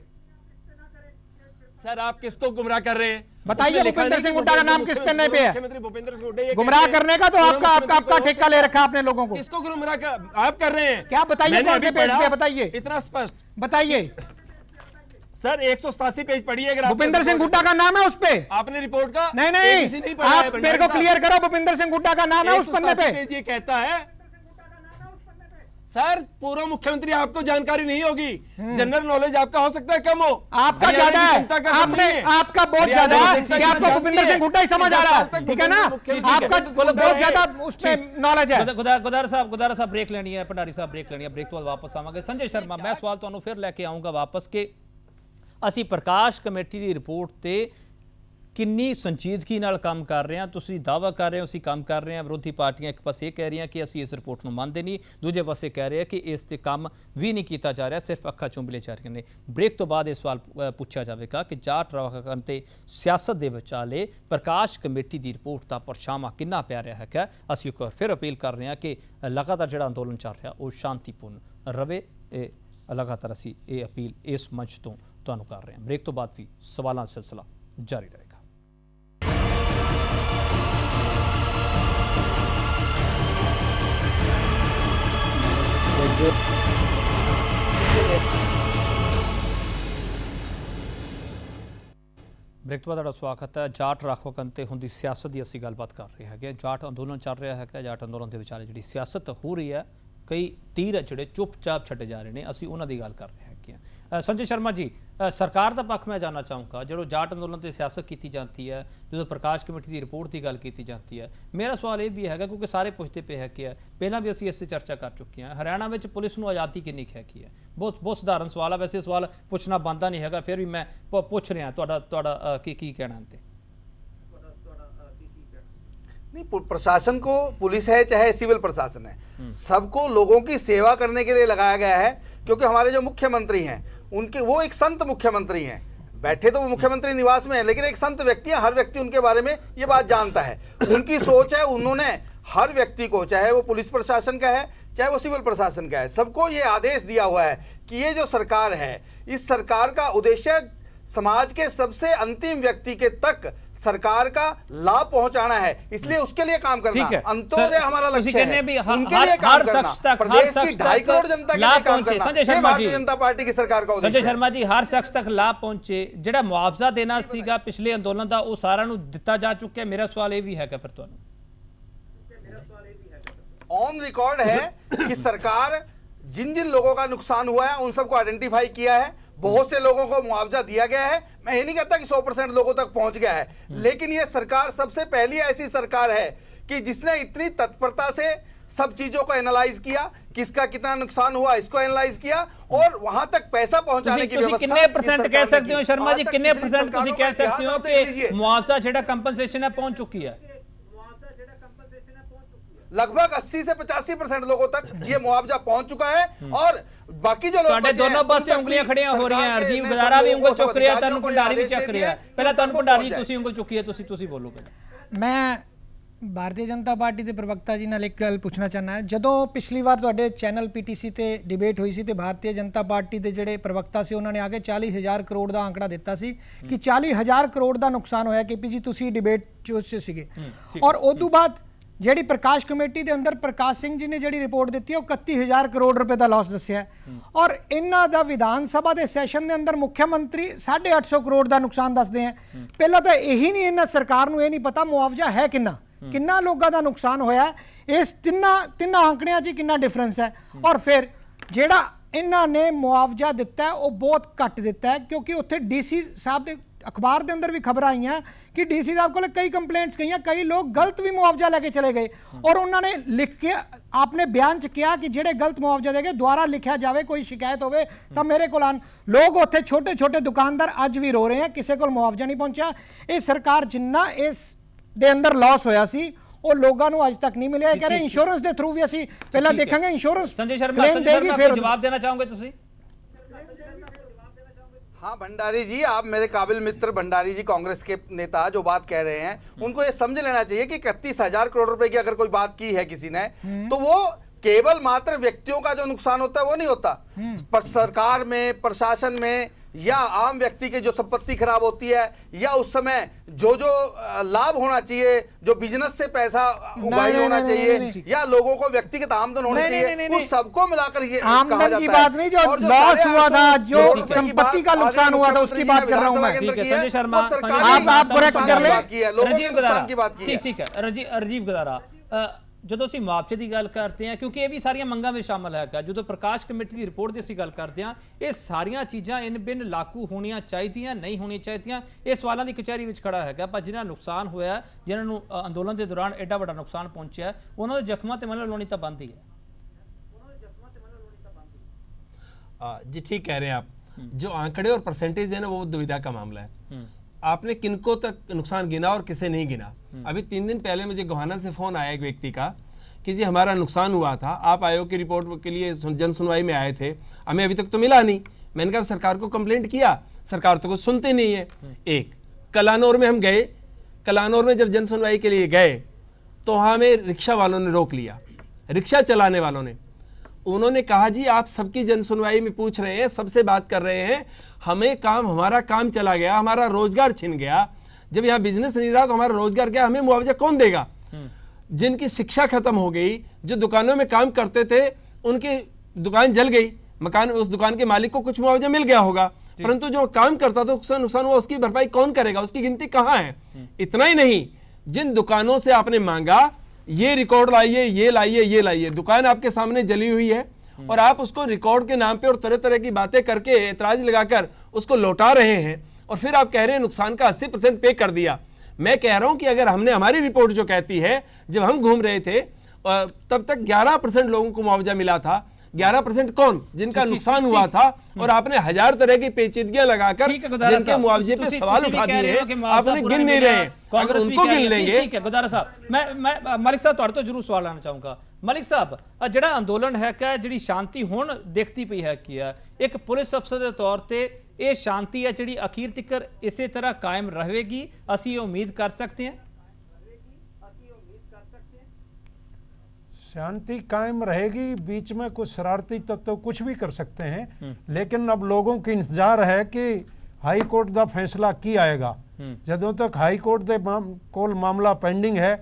Speaker 2: सर आप किसको गुमराह कर रहे हैं?
Speaker 3: बताइए, भूपेंद्र सिंह हुड्डा का नाम किस पन्ने पे है?
Speaker 2: मुख्यमंत्री भूपेंद्र सिंह हुड्डा
Speaker 3: गुमराह करने का तो आपका ठेका ले रखा आपने लोगों को।
Speaker 2: किसको गुमराह आप कर रहे हैं?
Speaker 3: क्या बताइए, कौन से पेज पे बताइए,
Speaker 2: इतना स्पष्ट
Speaker 3: बताइए
Speaker 2: सर। 187 पेज पढ़िए अगर
Speaker 3: भूपेंद्र सिंह हुड्डा का नाम है उस पे।
Speaker 2: आपने रिपोर्ट का
Speaker 3: नहीं आप मेरे को क्लियर करो, भूपेंद्र सिंह हुड्डा का नाम है उस पन्ने पे।
Speaker 2: ये कहता है सर पूर्व मुख्यमंत्री, आपको जानकारी नहीं होगी, जनरल नॉलेज आपका हो सकता है कम हो,
Speaker 3: आपका ज्यादा है, आपका बहुत ज्यादा है कि आपको भूपेंद्र सिंह हुड्डा ही समझ आ रहा है, ठीक है ना? आपका बहुत ज्यादा उसमें नॉलेज है।
Speaker 1: ਗੁਦਾਰਾ ਸਾਹਿਬ ब्रेक लेनी है, भंडारी साहब ब्रेक लेनी है, ब्रेक तो बाद वापस आवांगे। संजय शर्मा, मैं सवाल ਤੁਹਾਨੂੰ ਫਿਰ ਲੈ ਕੇ ਆਉਂਗਾ ਵਾਪਸ ਕਿ ਅਸੀਂ ਪ੍ਰਕਾਸ਼ ਕਮੇਟੀ ਦੀ ਰਿਪੋਰਟ ਤੇ ਕਿੰਨੀ ਸੰਜੀਦਗੀ ਨਾਲ ਕੰਮ ਕਰ ਰਹੇ ਹਾਂ। ਤੁਸੀਂ ਦਾਅਵਾ ਕਰ ਰਹੇ ਹੋ ਅਸੀਂ ਕੰਮ ਕਰ ਰਹੇ ਹਾਂ, ਵਿਰੋਧੀ ਪਾਰਟੀਆਂ ਇੱਕ ਪਾਸੇ ਇਹ ਕਹਿ ਰਹੀਆਂ ਕਿ ਅਸੀਂ ਇਸ ਰਿਪੋਰਟ ਨੂੰ ਮੰਨਦੇ ਨਹੀਂ, ਦੂਜੇ ਪਾਸੇ ਕਹਿ ਰਹੇ ਆ ਕਿ ਇਸ ਤੇ ਕੰਮ ਵੀ ਨਹੀਂ ਕੀਤਾ ਜਾ ਰਿਹਾ, ਸਿਰਫ ਅੱਖਾਂ ਚੁੰਬਲੇ ਜਾ ਰਹੀਆਂ ਨੇ। ਬ੍ਰੇਕ ਤੋਂ ਬਾਅਦ ਇਹ ਸਵਾਲ ਪੁੱਛਿਆ ਜਾਵੇਗਾ ਕਿ ਜਾਟ ਰਾਖਵਾਂਕਰਨ ਤੇ ਸਿਆਸਤ ਦੇ ਵਿਚਾਲੇ ਪ੍ਰਕਾਸ਼ ਕਮੇਟੀ ਦੀ ਰਿਪੋਰਟ ਦਾ ਪਰਛਾਵਾਂ ਕਿੰਨਾ ਪੈ ਰਿਹਾ ਹੈ। ਅਸੀਂ ਇੱਕ ਵਾਰ ਫਿਰ ਅਪੀਲ ਕਰ ਰਹੇ ਹਾਂ ਕਿ ਲਗਾਤਾਰ ਜਿਹੜਾ ਅੰਦੋਲਨ ਚੱਲ ਰਿਹਾ ਉਹ ਸ਼ਾਂਤੀਪੂਰਨ ਰਵੇ। ਇਹ ਲਗਾਤਾਰ ਅਸੀਂ ਇਹ ਅਪੀਲ ਇਸ ਮੰਚ ਤੋਂ ਤੁਹਾਨੂੰ ਕਰ ਰਹੇ ਹਾਂ। ਬ੍ਰੇਕ ਤੋਂ ਬਾਅਦ ਵੀ ਸਵਾਲਾਂ ਦਾ ਸਿਲਸਿਲਾ ਜਾਰੀ ਰਹੇਗਾ। ਬ੍ਰੇਕ ਤੋਂ ਬਾਅਦ ਤੁਹਾਡਾ ਸਵਾਗਤ ਹੈ। ਜਾਟ ਰਾਖਵਾਂਕਰਨ ਤੇ ਹੁੰਦੀ ਸਿਆਸਤ ਦੀ ਅਸੀਂ ਗੱਲਬਾਤ ਕਰ ਰਹੇ ਹੈਗੇ। ਜਾਟ ਅੰਦੋਲਨ ਚੱਲ ਰਿਹਾ ਹੈਗਾ, ਜਾਟ ਅੰਦੋਲਨ ਦੇ ਵਿਚਾਲੇ ਜਿਹੜੀ ਸਿਆਸਤ ਹੋ ਰਹੀ ਹੈ, ਕਈ ਤੀਰ ਜਿਹੜੇ ਚੁੱਪਚਾਪ ਛੱਡੇ ਜਾ ਰਹੇ ਨੇ, ਅਸੀਂ ਉਹਨਾਂ ਦੀ ਗੱਲ ਕਰ ਰਹੇ ਹੈਗੇ। ਸੰਜੇ ਸ਼ਰਮਾ ਜੀ, ਸਰਕਾਰ ਦਾ ਪੱਖ ਮੈਂ ਜਾਨਣਾ ਚਾਹੂੰਗਾ। ਜਦੋਂ ਜਾਟ ਅੰਦੋਲਨ ਤੇ ਸਿਆਸਤ ਕੀਤੀ ਜਾਂਦੀ ਹੈ, ਜਦੋਂ ਪ੍ਰਕਾਸ਼ ਕਮੇਟੀ ਦੀ ਰਿਪੋਰਟ ਦੀ ਗੱਲ ਕੀਤੀ ਜਾਂਦੀ ਹੈ, ਮੇਰਾ ਸਵਾਲ ਇਹ ਵੀ ਹੈਗਾ ਕਿਉਂਕਿ ਸਾਰੇ ਪੁੱਛਦੇ ਪਏ ਹੈ ਕਿ ਪਹਿਲਾਂ ਵੀ ਅਸੀਂ ਇਸ 'ਤੇ ਚਰਚਾ ਕਰ ਚੁੱਕੇ ਹਾਂ, ਹਰਿਆਣਾ ਵਿੱਚ ਪੁਲਿਸ ਨੂੰ ਆਜ਼ਾਦੀ ਕਿੰਨੀ ਹੈਗੀ ਹੈ। ਬਹੁਤ ਸਧਾਰਨ ਸਵਾਲ ਹੈ, ਵੈਸੇ ਸਵਾਲ ਪੁੱਛਣਾ ਬਣਦਾ ਨਹੀਂ ਹੈਗਾ, ਫਿਰ ਵੀ ਮੈਂ ਪੁੱਛ ਰਿਹਾ ਤੁਹਾਡਾ ਕੀ ਕਹਿਣਾ ਤੇ।
Speaker 4: नहीं, प्रशासन को पुलिस है चाहे सिविल प्रशासन है, सबको लोगों की सेवा करने के लिए लगाया गया है। क्योंकि हमारे जो मुख्यमंत्री हैं उनके वो एक संत मुख्यमंत्री हैं, बैठे तो वो मुख्यमंत्री निवास में है लेकिन एक संत व्यक्ति है। हर व्यक्ति उनके बारे में ये बात जानता है, उनकी सोच है। उन्होंने हर व्यक्ति को, चाहे वो पुलिस प्रशासन का है चाहे वो सिविल प्रशासन का है, सबको ये आदेश दिया हुआ है कि ये जो सरकार है, इस सरकार का उद्देश्य समाज के सबसे अंतिम व्यक्ति के तक सरकार का लाभ पहुंचाना है, इसलिए उसके लिए काम करना। अंत्योदय हमारा लक्ष्य है, उनके लिए काम करना, प्रदेश की 2.5 करोड़ जनता के लिए काम करना।
Speaker 1: संजय शर्मा जी,
Speaker 4: भारतीय जनता पार्टी की सरकार का उद्देश्य है।
Speaker 1: संजय शर्मा जी, हर शख्स तक लाभ पहुंचे, ਜਿਹੜਾ ਮੁਆਵਜ਼ਾ ਦੇਣਾ ਸੀਗਾ ਪਿਛਲੇ ਅੰਦੋਲਨ ਦਾ ਉਹ ਸਾਰਿਆਂ ਨੂੰ ਦਿੱਤਾ ਜਾ ਚੁੱਕਿਆ। ਮੇਰਾ ਸਵਾਲ ਇਹ ਵੀ ਹੈਗਾ ਫਿਰ ਤੁਹਾਨੂੰ,
Speaker 4: ऑन रिकॉर्ड है कि सरकार जिन जिन लोगों का नुकसान हुआ है उन सबको आइडेंटिफाई किया है, बहुत से लोगों को मुआवजा दिया गया है। मैं ये नहीं कहता कि 100% लोगों तक पहुंच गया है, लेकिन ये सरकार सबसे पहली ऐसी सरकार है कि जिसने इतनी तत्परता से सब चीजों को एनालाइज किया, किसका कितना नुकसान हुआ इसको एनालाइज किया और वहां तक पैसा पहुंचाने की व्यवस्था।
Speaker 1: कितने परसेंट कह सकते हो शर्मा जी, कितने परसेंट ਤੁਸੀਂ ਕਹਿ सकते हो कि मुआवजा ਜਿਹੜਾ कंपनसेशन है पहुंच चुकी है?
Speaker 4: लगभग 80 से 85% लोगों तक ये मुआवजा पहुंच चुका है। और बाकी जो लोग
Speaker 1: दोनों पासे उंगलियां खड़ियां हो रही हैं। राजीव गदारा भी उंगल चुक रहा है, तनु भंडारी भी चक रहा है। पहले तनु भंडारी तुसी उंगल चुकी है, तुसी बोलो।
Speaker 3: मैं ਭਾਰਤੀ ਜਨਤਾ ਪਾਰਟੀ ਦੇ ਪ੍ਰਵਕਤਾ ਜੀ ਨਾਲ ਇੱਕ ਗੱਲ ਪੁੱਛਣਾ ਚਾਹਨਾ ਹੈ। ਜਦੋਂ ਪਿਛਲੀ ਵਾਰ ਤੁਹਾਡੇ ਚੈਨਲ ਪੀਟੀਸੀ ਤੇ ਡਿਬੇਟ ਹੋਈ ਸੀ ਤੇ ਭਾਰਤੀ ਜਨਤਾ ਪਾਰਟੀ ਦੇ ਜਿਹੜੇ ਪ੍ਰਵਕਤਾ ਸੀ ਉਹਨਾਂ ਨੇ ਆ ਕੇ 40,000 ਕਰੋੜ ਦਾ ਆંકੜਾ ਦਿੱਤਾ ਸੀ ਕਿ 40,000 ਕਰੋੜ ਦਾ ਨੁਕਸਾਨ ਹੋਇਆ। ਕੇਪੀ ਜੀ ਤੁਸੀਂ ਡਿਬੇਟ ਚ ਸੀਗੇ ਔਰ ਉਦੋਂ ਬਾਅਦ ਜਿਹੜੀ ਪ੍ਰਕਾਸ਼ ਕਮੇਟੀ ਦੇ ਅੰਦਰ ਪ੍ਰਕਾਸ਼ ਸਿੰਘ ਜੀ ਨੇ ਜਿਹੜੀ ਰਿਪੋਰਟ ਦਿੱਤੀ ਉਹ 31,000 ਕਰੋੜ ਰੁਪਏ ਦਾ ਲਾਸ ਦੱਸਿਆ ਔਰ ਇਹਨਾਂ ਦਾ ਵਿਧਾਨ ਸਭਾ ਦੇ ਸੈਸ਼ਨ ਦੇ ਅੰਦਰ ਮੁੱਖ ਮੰਤਰੀ 850 ਕਰੋੜ ਦਾ ਨੁਕਸਾਨ ਦੱਸਦੇ ਆ। ਪਹਿਲਾਂ ਤਾਂ ਇਹੀ ਨਹੀਂ, ਇਹਨਾਂ ਸਰਕਾਰ ਨੂੰ ਇਹ ਨਹੀਂ ਪਤਾ ਮੁਆਵਜ਼ਾ ਹੈ ਕਿੰਨਾ ਲੋਕਾਂ ਦਾ ਨੁਕਸਾਨ ਹੋਇਆ। ਇਸ ਤਿੰਨਾਂ ਆંકੜਿਆਂ 'ਚ ਕਿੰਨਾ ਡਿਫਰੈਂਸ ਹੈ। ਔਰ ਫਿਰ ਜਿਹੜਾ ਇਹਨਾਂ ਨੇ ਮੁਆਵਜ਼ਾ ਦਿੱਤਾ ਉਹ ਬਹੁਤ ਘੱਟ ਦਿੱਤਾ ਹੈ ਕਿਉਂਕਿ ਉੱਥੇ ਡੀਸੀ ਸਾਹਿਬ ਦੇ अखबार के अंदर भी खबर आई हैं कि डीसी साहब को कई कंप्लेंट्स गई, कई लोग गलत भी मुआवजा लेके चले गए और उन्होंने लिख के आपने बयान च किया कि जेडे गलत मुआवजा देंगे दोबारा लिखा जाए, कोई शिकायत होवे तो मेरे को आन। लोग उत्थे छोटे छोटे दुकानदार अज भी रो रहे हैं, किसी को मुआवजा नहीं पहुंचा। ये सरकार जिन्ना इस दे अंदर लॉस होया सी ਉਹ ਲੋਕਾਂ ਨੂੰ ਅੱਜ ਤੱਕ ਨਹੀਂ ਮਿਲਿਆ। ਕਹ ਰਹੇ ਇੰਸ਼ੋਰੈਂਸ ਦੇ ਥਰੂ ਵੀ ਅਸੀਂ ਪਹਿਲਾਂ ਦੇਖਾਂਗੇ ਇੰਸ਼ੋਰੈਂਸ।
Speaker 1: ਸੰਜੇ ਸ਼ਰਮਾ ਫਿਰ ਜਵਾਬ ਦੇਣਾ ਚਾਹੋਗੇ ਤੁਸੀਂ?
Speaker 4: हाँ भंडारी जी, आप मेरे काबिल मित्र भंडारी जी कांग्रेस के नेता जो बात कह रहे हैं उनको ये समझ लेना चाहिए कि 31,000 करोड़ रुपए की अगर कोई बात की है किसी ने तो वो केवल मात्र व्यक्तियों का जो नुकसान होता है वो नहीं होता। पर सरकार में, प्रशासन में या आम व्यक्ति की जो संपत्ति खराब होती है या उस समय जो लाभ होना चाहिए, जो बिजनेस से पैसा उगाही होना चाहिए या लोगों को व्यक्तिगत आमदन होनी चाहिए, उस सबको मिलाकर ये
Speaker 3: आमदन की बात नहीं, जो लॉस हुआ था, जो संपत्ति का नुकसान हुआ था उसकी बात कर रहा हूं मैं।
Speaker 1: ठीक है संजय शर्मा,
Speaker 3: आप करेक्ट कर ले।
Speaker 1: राजीव गदारा की बात की, ठीक है राजीव गदारा, ਜਦੋਂ ਅਸੀਂ ਮੁਆਵਜ਼ੇ ਦੀ ਗੱਲ ਕਰਦੇ ਹਾਂ ਕਿਉਂਕਿ ਇਹ ਵੀ ਸਾਰੀਆਂ ਮੰਗਾਂ ਵਿੱਚ ਸ਼ਾਮਲ ਹੈਗਾ, ਜਦੋਂ ਪ੍ਰਕਾਸ਼ ਕਮੇਟੀ ਦੀ ਰਿਪੋਰਟ ਦੀ ਅਸੀਂ ਗੱਲ ਕਰਦੇ ਹਾਂ ਇਹ ਸਾਰੀਆਂ ਚੀਜ਼ਾਂ ਇਨ ਬਿਨ ਲਾਗੂ ਹੋਣੀਆਂ ਚਾਹੀਦੀਆਂ, ਨਹੀਂ ਹੋਣੀਆਂ ਚਾਹੀਦੀਆਂ, ਇਹ ਸਵਾਲਾਂ ਦੀ ਕਚਹਿਰੀ ਵਿੱਚ ਖੜਾ ਹੈਗਾ। ਪਰ ਜਿਹਨਾਂ ਨੁਕਸਾਨ ਹੋਇਆ, ਜਿਨ੍ਹਾਂ ਨੂੰ ਅੰਦੋਲਨ ਦੇ ਦੌਰਾਨ ਐਡਾ ਵੱਡਾ ਨੁਕਸਾਨ ਪਹੁੰਚਿਆ, ਉਹਨਾਂ ਦੇ ਜ਼ਖਮਾਂ ਤੇ ਮੱਲ ਲਾਉਣੀ ਤਾਂ ਬਣਦੀ ਹੈ।
Speaker 2: जी ठीक कह रहे हैं आप। जो आंकड़े और परसेंटेज है ना वो दुविधा का मामला है। आपने किनको तक नुकसान गिना और किसे नहीं गिना। अभी 3 दिन पहले मुझे गोहाना से फोन आया एक व्यक्ति का कि जी हमारा नुकसान हुआ था, आप आयोग की रिपोर्ट के लिए जन सुनवाई में आए थे, हमें अभी तक तो मिला नहीं। मैंने कहा सरकार को कंप्लेंट किया, सरकार तो कुछ सुनते नहीं है। एक कलानौर में हम गए, कलानौर में जब जन सुनवाई के लिए गए तो वहाँ हमें रिक्शा वालों ने रोक लिया, रिक्शा चलाने वालों ने। उन्होंने कहा जी आप सबकी जन सुनवाई में पूछ रहे हैं, सबसे बात कर रहे हैं, हमारा काम चला गया, हमारा रोजगार छिन गया, जब यहाँ बिजनेस नहीं रहा तो हमारा रोजगार गया, हमें मुआवजा कौन देगा? जिनकी शिक्षा खत्म हो गई, जो दुकानों में काम करते थे उनकी दुकान जल गई, मकान उस दुकान के मालिक को कुछ मुआवजा मिल गया होगा, परंतु जो काम करता था उसका नुकसान हुआ, उसकी भरपाई कौन करेगा? उसकी गिनती कहाँ है? इतना ही नहीं, जिन दुकानों से आपने मांगा ये रिकॉर्ड लाइए, ये लाइए, ये लाइए, दुकान आपके सामने जली हुई है और आप उसको रिकॉर्ड के नाम पे और तरह तरह की बातें करके एतराज लगाकर उसको लौटा रहे हैं और फिर आप कह रहे हैं नुकसान का 80% पे कर दिया। मैं कह रहा हूं कि अगर हमने, हमारी रिपोर्ट जो कहती है जब हम घूम रहे थे तब तक 11% लोगों को मुआवजा मिला था। 11% कौन? जिनका नुकसान हुआ था, और आपने 1000 तरह की पेचीदगियां लगाकर जिनके मुआवजे पे सवाल उठा दिए हैं, आपने गिन नहीं रहे हैं। अगर उनको गिन लेंगे।
Speaker 1: ठीक है गुदारा साहब, मैं मलिक साहब ਤੁਹਾਡੇ ਤੋਂ ਜ਼ਰੂਰ ਸਵਾਲ ਲਾਣਾ ਚਾਹੂੰਗਾ। ਮਲਿਕ ਸਾਹਿਬ, ਜਿਹੜਾ ਅੰਦੋਲਨ ਹੈ ਕਿ ਜਿਹੜੀ ਸ਼ਾਂਤੀ ਹੁਣ ਦੇਖਦੀ ਪਈ ਹੈ ਕੀ ਹੈ, ਇੱਕ ਪੁਲਿਸ ਅਫਸਰ ਦੇ ਤੌਰ ਤੇ ਇਹ ਸ਼ਾਂਤੀ ਹੈ ਜਿਹੜੀ ਅਖੀਰ ਤੱਕ ਇਸੇ ਤਰ੍ਹਾਂ ਕਾਇਮ ਰਹੇਗੀ, ਅਸੀਂ ਇਹ ਉਮੀਦ ਕਰ सकते हैं?
Speaker 5: शांति कायम रहेगी, बीच में कुछ शरारती तत्व कुछ भी कर सकते हैं, लेकिन अब लोगों की इंतजार है कि हाई कोर्ट का फैसला की आएगा। जदों तक हाई कोर्ट दे कोल मामला पेंडिंग है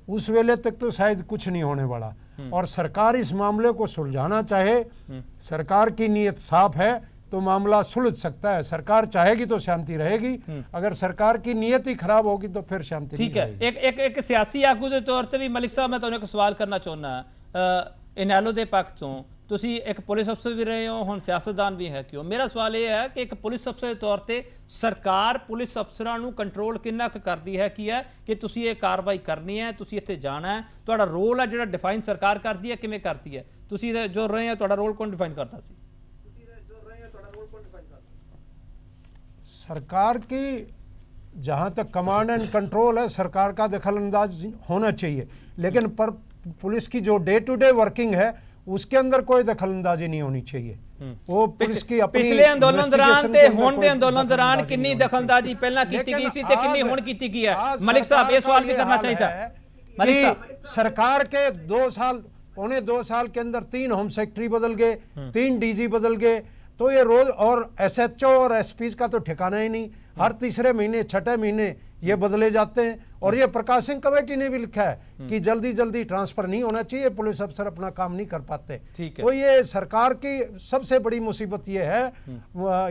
Speaker 5: उस वेले तक तो शायद कुछ नहीं होने वाला, और सरकार इस मामले को सुलझाना चाहे, सरकार की नीयत साफ है तो मामला सुलझ सकता है। सरकार चाहेगी तो शांति रहेगी, अगर सरकार की नीयत ही खराब होगी तो फिर शांति
Speaker 1: ठीक है। एक सियासी आगू के तौर पर भी मलिक साहब मैं तुहानू एक सवाल करना चाहुंदा, इनैलो के पक्ष तो तुसी एक पुलिस अफसर भी रहे हो, हुण सियासतदान भी है क्यों, मेरा सवाल यह है कि एक पुलिस अफसर के तौर पर सरकार पुलिस अफसरां नू कंट्रोल किन्ना क करदी है कि तुसी ये कार्रवाई करनी है, तुसी इत्थे जाना है, तुहाडा रोल है जिहड़ा डिफाइन सरकार करदी है, किवें करदी है? तुसी जो रहे हैं तुहाडा रोल कौन डिफाइन करता सी?
Speaker 5: सरकार की जहां तक कमांड एंड कंट्रोल है, सरकार का दखल अंदाज होना चाहिए, लेकिन पर पुलिस की जो डे टू डे वर्किंग है उसके अंदर कोई दखल अंदाजी नहीं होनी चाहिए। वो पुलिस की अपनी
Speaker 1: पिछले अंदोलन दौरान ते हुण दे अंदोलन दौरान कितनी दखलअंदाजी पहला कीती गई सी ते कितनी हुण कीती गई है? मलिक साहब ये सवाल भी करना चाहिए। मलिक साहब,
Speaker 5: सरकार के 2 साल, पौने 2 साल के अंदर 3 होम सेक्रेटरी बदल गए, 3 डीजी बदल गए, तो ये रोज, और एसएचओ और एसपी का तो ठिकाना ही नहीं, हर तीसरे महीने छठे महीने ये बदले जाते हैं। और ये प्रकाश सिंह कमेटी ने भी लिखा है कि जल्दी जल्दी ट्रांसफर नहीं होना चाहिए, पुलिस अफसर अपना काम नहीं कर पाते। तो ये सरकार की सबसे बड़ी मुसीबत ये है,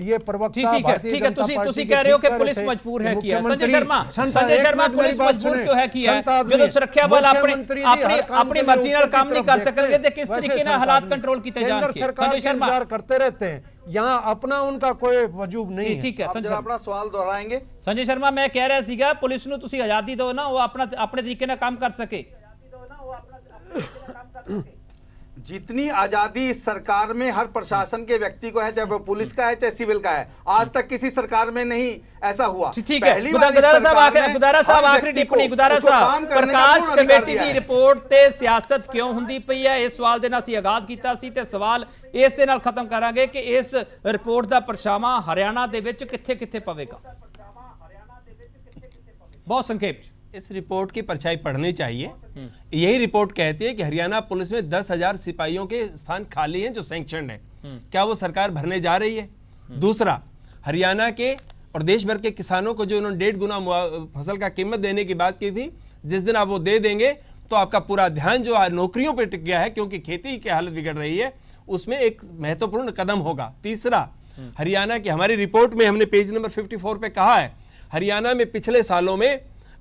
Speaker 5: ये प्रवक्ता
Speaker 1: ठीक है, तुसी कह रहे हो कि पुलिस मजबूर है किया। संजय शर्मा पुलिस मजबूर क्यों है किया? जो सुरक्षा बल अपनी मर्जी नाल काम नहीं कर सकते ते किस तरीके नाल हालात कंट्रोल कीते जाणगे? संजय शर्मा
Speaker 5: करते रहते हैं, यहाँ अपना उनका कोई वजूद नहीं है।
Speaker 1: ठीक है, संजय
Speaker 4: अपना सवाल दोहराएंगे।
Speaker 1: संजय शर्मा, मैं कह रहा सीगा पुलिस नूं तुसी आजादी दो ना, वो अपने तरीके नाल काम कर सके।
Speaker 4: जितनी आजादी इस सरकार में हर प्रशासन के व्यक्ति को है, चाहे वो पुलिस का है चाहे सिविल का है, आज तक किसी सरकार में नहीं ऐसा हुआ।
Speaker 1: ठीक है, गुदारा साहब आखिरी टिप्पणी। गुदारा साहब, प्रकाश कमेटी की रिपोर्ट ते सियासत क्यों हुंदी पई है, इस सवाल दे नाल असीं आगाज कीता सी ते सवाल इस दे नाल खत्म करांगे कि इस रिपोर्ट दा परछावां हरियाणा दे विच कित्थे-कित्थे पवेगा? बहुत संक्षेप।
Speaker 2: इस रिपोर्ट की परछाई पढ़नी चाहिए। यही रिपोर्ट कहती है कि हरियाणा पुलिस में 10,000 सिपाहियों के स्थान खाली हैं जो सैंक्शनड है। क्या वो सरकार भरने जा रही है? दूसरा, हरियाणा के और देश भर के किसानों को जो उन्होंने 1.5 गुना फसल का कीमत देने की बात की थी, जिस दिन आप वो दे देंगे तो आपका पूरा ध्यान जो नौकरियों पर टिक गया है, क्योंकि खेती की हालत बिगड़ रही है, उसमें एक महत्वपूर्ण कदम होगा। तीसरा, हरियाणा की हमारी रिपोर्ट में हमने पेज नंबर 54 पे कहा है, हरियाणा में पिछले सालों में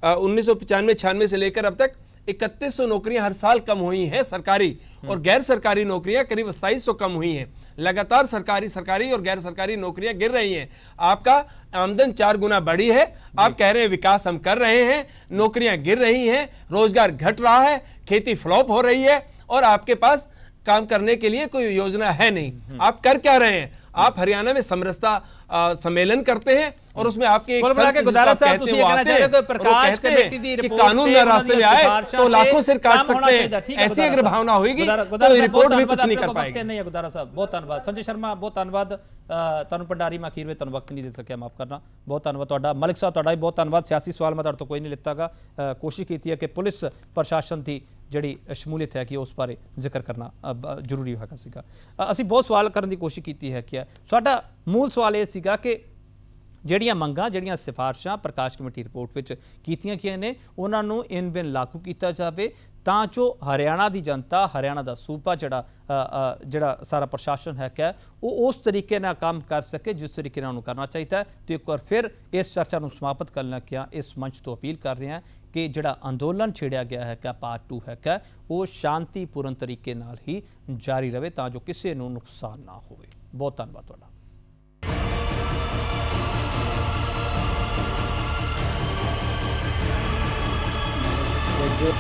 Speaker 2: 1995-96 से लेकर अब तक 3100 नौकरियां हर साल कम हुई हैं सरकारी, और गैर सरकारी नौकरियां करीब 2700 कम हुई हैं। लगातार सरकारी और गैर सरकारी नौकरियां गिर रही हैं। आपका आमदन 4 गुना बढ़ी है, आप कह रहे हैं विकास हम कर रहे हैं, नौकरियां गिर रही हैं, रोजगार घट रहा है, खेती फ्लॉप हो रही है, और आपके पास काम करने के लिए कोई योजना है नहीं। आप कर क्या रहे हैं? आप हरियाणा में समरसता सम्मेलन करते हैं और उसमें आपके एक
Speaker 1: कुल मिला के
Speaker 2: संत
Speaker 1: गुजारा
Speaker 2: जिसको आप
Speaker 1: साहब
Speaker 2: कहते
Speaker 1: तुसी
Speaker 2: हैं,
Speaker 1: ये
Speaker 2: वो
Speaker 1: कहना
Speaker 2: आते
Speaker 1: चाह रहे हो
Speaker 2: हैं
Speaker 1: कि
Speaker 2: और वो
Speaker 1: प्रकाश
Speaker 2: कहते
Speaker 1: कमेटी दी
Speaker 2: हैं कि
Speaker 1: रिपोर्ट
Speaker 2: कानून
Speaker 1: ते
Speaker 2: ना
Speaker 1: उन्हां
Speaker 2: रास्ते में
Speaker 1: दियां
Speaker 2: आए
Speaker 1: सिफारिशां
Speaker 2: तो
Speaker 1: ते
Speaker 2: लाखों सिर काट
Speaker 1: काम होना
Speaker 2: सकते
Speaker 1: चाहिए।
Speaker 2: हैं।
Speaker 1: ठीक है
Speaker 2: ऐसी
Speaker 1: गुजारा
Speaker 2: अगर
Speaker 1: साहब।
Speaker 2: भावना होगी
Speaker 1: गुजारा
Speaker 2: तो
Speaker 1: साहब,
Speaker 2: रिपोर्ट
Speaker 1: बहुत
Speaker 2: भी कुछ नहीं
Speaker 1: धन्यवाद,
Speaker 2: कर
Speaker 1: आपको वक्त
Speaker 2: पाएगी।
Speaker 1: नहीं है गुजारा साहब, बहुत धन्यवाद। संजय शर्मा बहुत धन्यवाद। ਤੁਹਾਨੂੰ ਭੰਡਾਰੀ ਮੈਂ ਅਖੀਰ ਵਿੱਚ ਤੁਹਾਨੂੰ ਵਕਤ ਨਹੀਂ ਦੇ ਸਕਿਆ, ਮਾਫ ਕਰਨਾ। ਬਹੁਤ ਧੰਨਵਾਦ ਤੁਹਾਡਾ। ਮਲਿਕ ਸਾਹਿਬ ਤੁਹਾਡਾ ਵੀ ਬਹੁਤ ਧੰਨਵਾਦ। ਸਿਆਸੀ ਸਵਾਲ ਮੈਂ ਤੁਹਾਡੇ ਤੋਂ ਕੋਈ ਨਹੀਂ ਲਿੱਤਾਗਾ। ਕੋਸ਼ਿਸ਼ ਕੀਤੀ ਹੈ ਕਿ ਪੁਲਿਸ ਪ੍ਰਸ਼ਾਸਨ ਦੀ ਜਿਹੜੀ ਸ਼ਮੂਲੀਅਤ ਹੈ ਕਿ ਉਸ ਬਾਰੇ ਜ਼ਿਕਰ ਕਰਨਾ ਜ਼ਰੂਰੀ ਹੈਗਾ ਸੀਗਾ। ਅਸੀਂ ਬਹੁਤ ਸਵਾਲ ਕਰਨ ਦੀ ਕੋਸ਼ਿਸ਼ ਕੀਤੀ ਹੈ ਕਿ ਸਾਡਾ ਮੂਲ ਸਵਾਲ ਇਹ ਸੀਗਾ ਕਿ ਜਿਹੜੀਆਂ ਮੰਗਾਂ ਜਿਹੜੀਆਂ ਸਿਫਾਰਿਸ਼ਾਂ ਪ੍ਰਕਾਸ਼ ਕਮੇਟੀ ਰਿਪੋਰਟ ਵਿੱਚ ਕੀਤੀਆਂ ਗਈਆਂ ਨੇ ਉਹਨਾਂ ਨੂੰ ਇਨ ਬਿਨ ਲਾਗੂ ਕੀਤਾ ਜਾਵੇ ਤਾਂ ਜੋ ਹਰਿਆਣਾ ਦੀ ਜਨਤਾ, ਹਰਿਆਣਾ ਦਾ ਸੂਬਾ ਜਿਹੜਾ ਸਾਰਾ ਪ੍ਰਸ਼ਾਸਨ ਹੈਗਾ ਉਹ ਉਸ ਤਰੀਕੇ ਨਾਲ ਕੰਮ ਕਰ ਸਕੇ ਜਿਸ ਤਰੀਕੇ ਨਾਲ ਉਹਨੂੰ ਕਰਨਾ ਚਾਹੀਦਾ ਹੈ। ਤੇ ਇੱਕ ਵਾਰ ਫਿਰ ਇਸ ਚਰਚਾ ਨੂੰ ਸਮਾਪਤ ਕਰਨ ਲੱਗਿਆਂ ਇਸ ਮੰਚ ਤੋਂ ਅਪੀਲ ਕਰ ਰਹੇ ਹਾਂ ਕਿ ਜਿਹੜਾ ਅੰਦੋਲਨ ਛੇੜਿਆ ਗਿਆ ਹੈਗਾ ਪਾਰਟ 2 ਹੈਗਾ ਉਹ ਸ਼ਾਂਤੀਪੂਰਨ ਤਰੀਕੇ ਨਾਲ ਹੀ ਜਾਰੀ ਰਹੇ ਤਾਂ ਜੋ ਕਿਸੇ ਨੂੰ ਨੁਕਸਾਨ ਨਾ ਹੋਵੇ। ਬਹੁਤ ਧੰਨਵਾਦ ਤੁਹਾਡਾ।
Speaker 6: Good.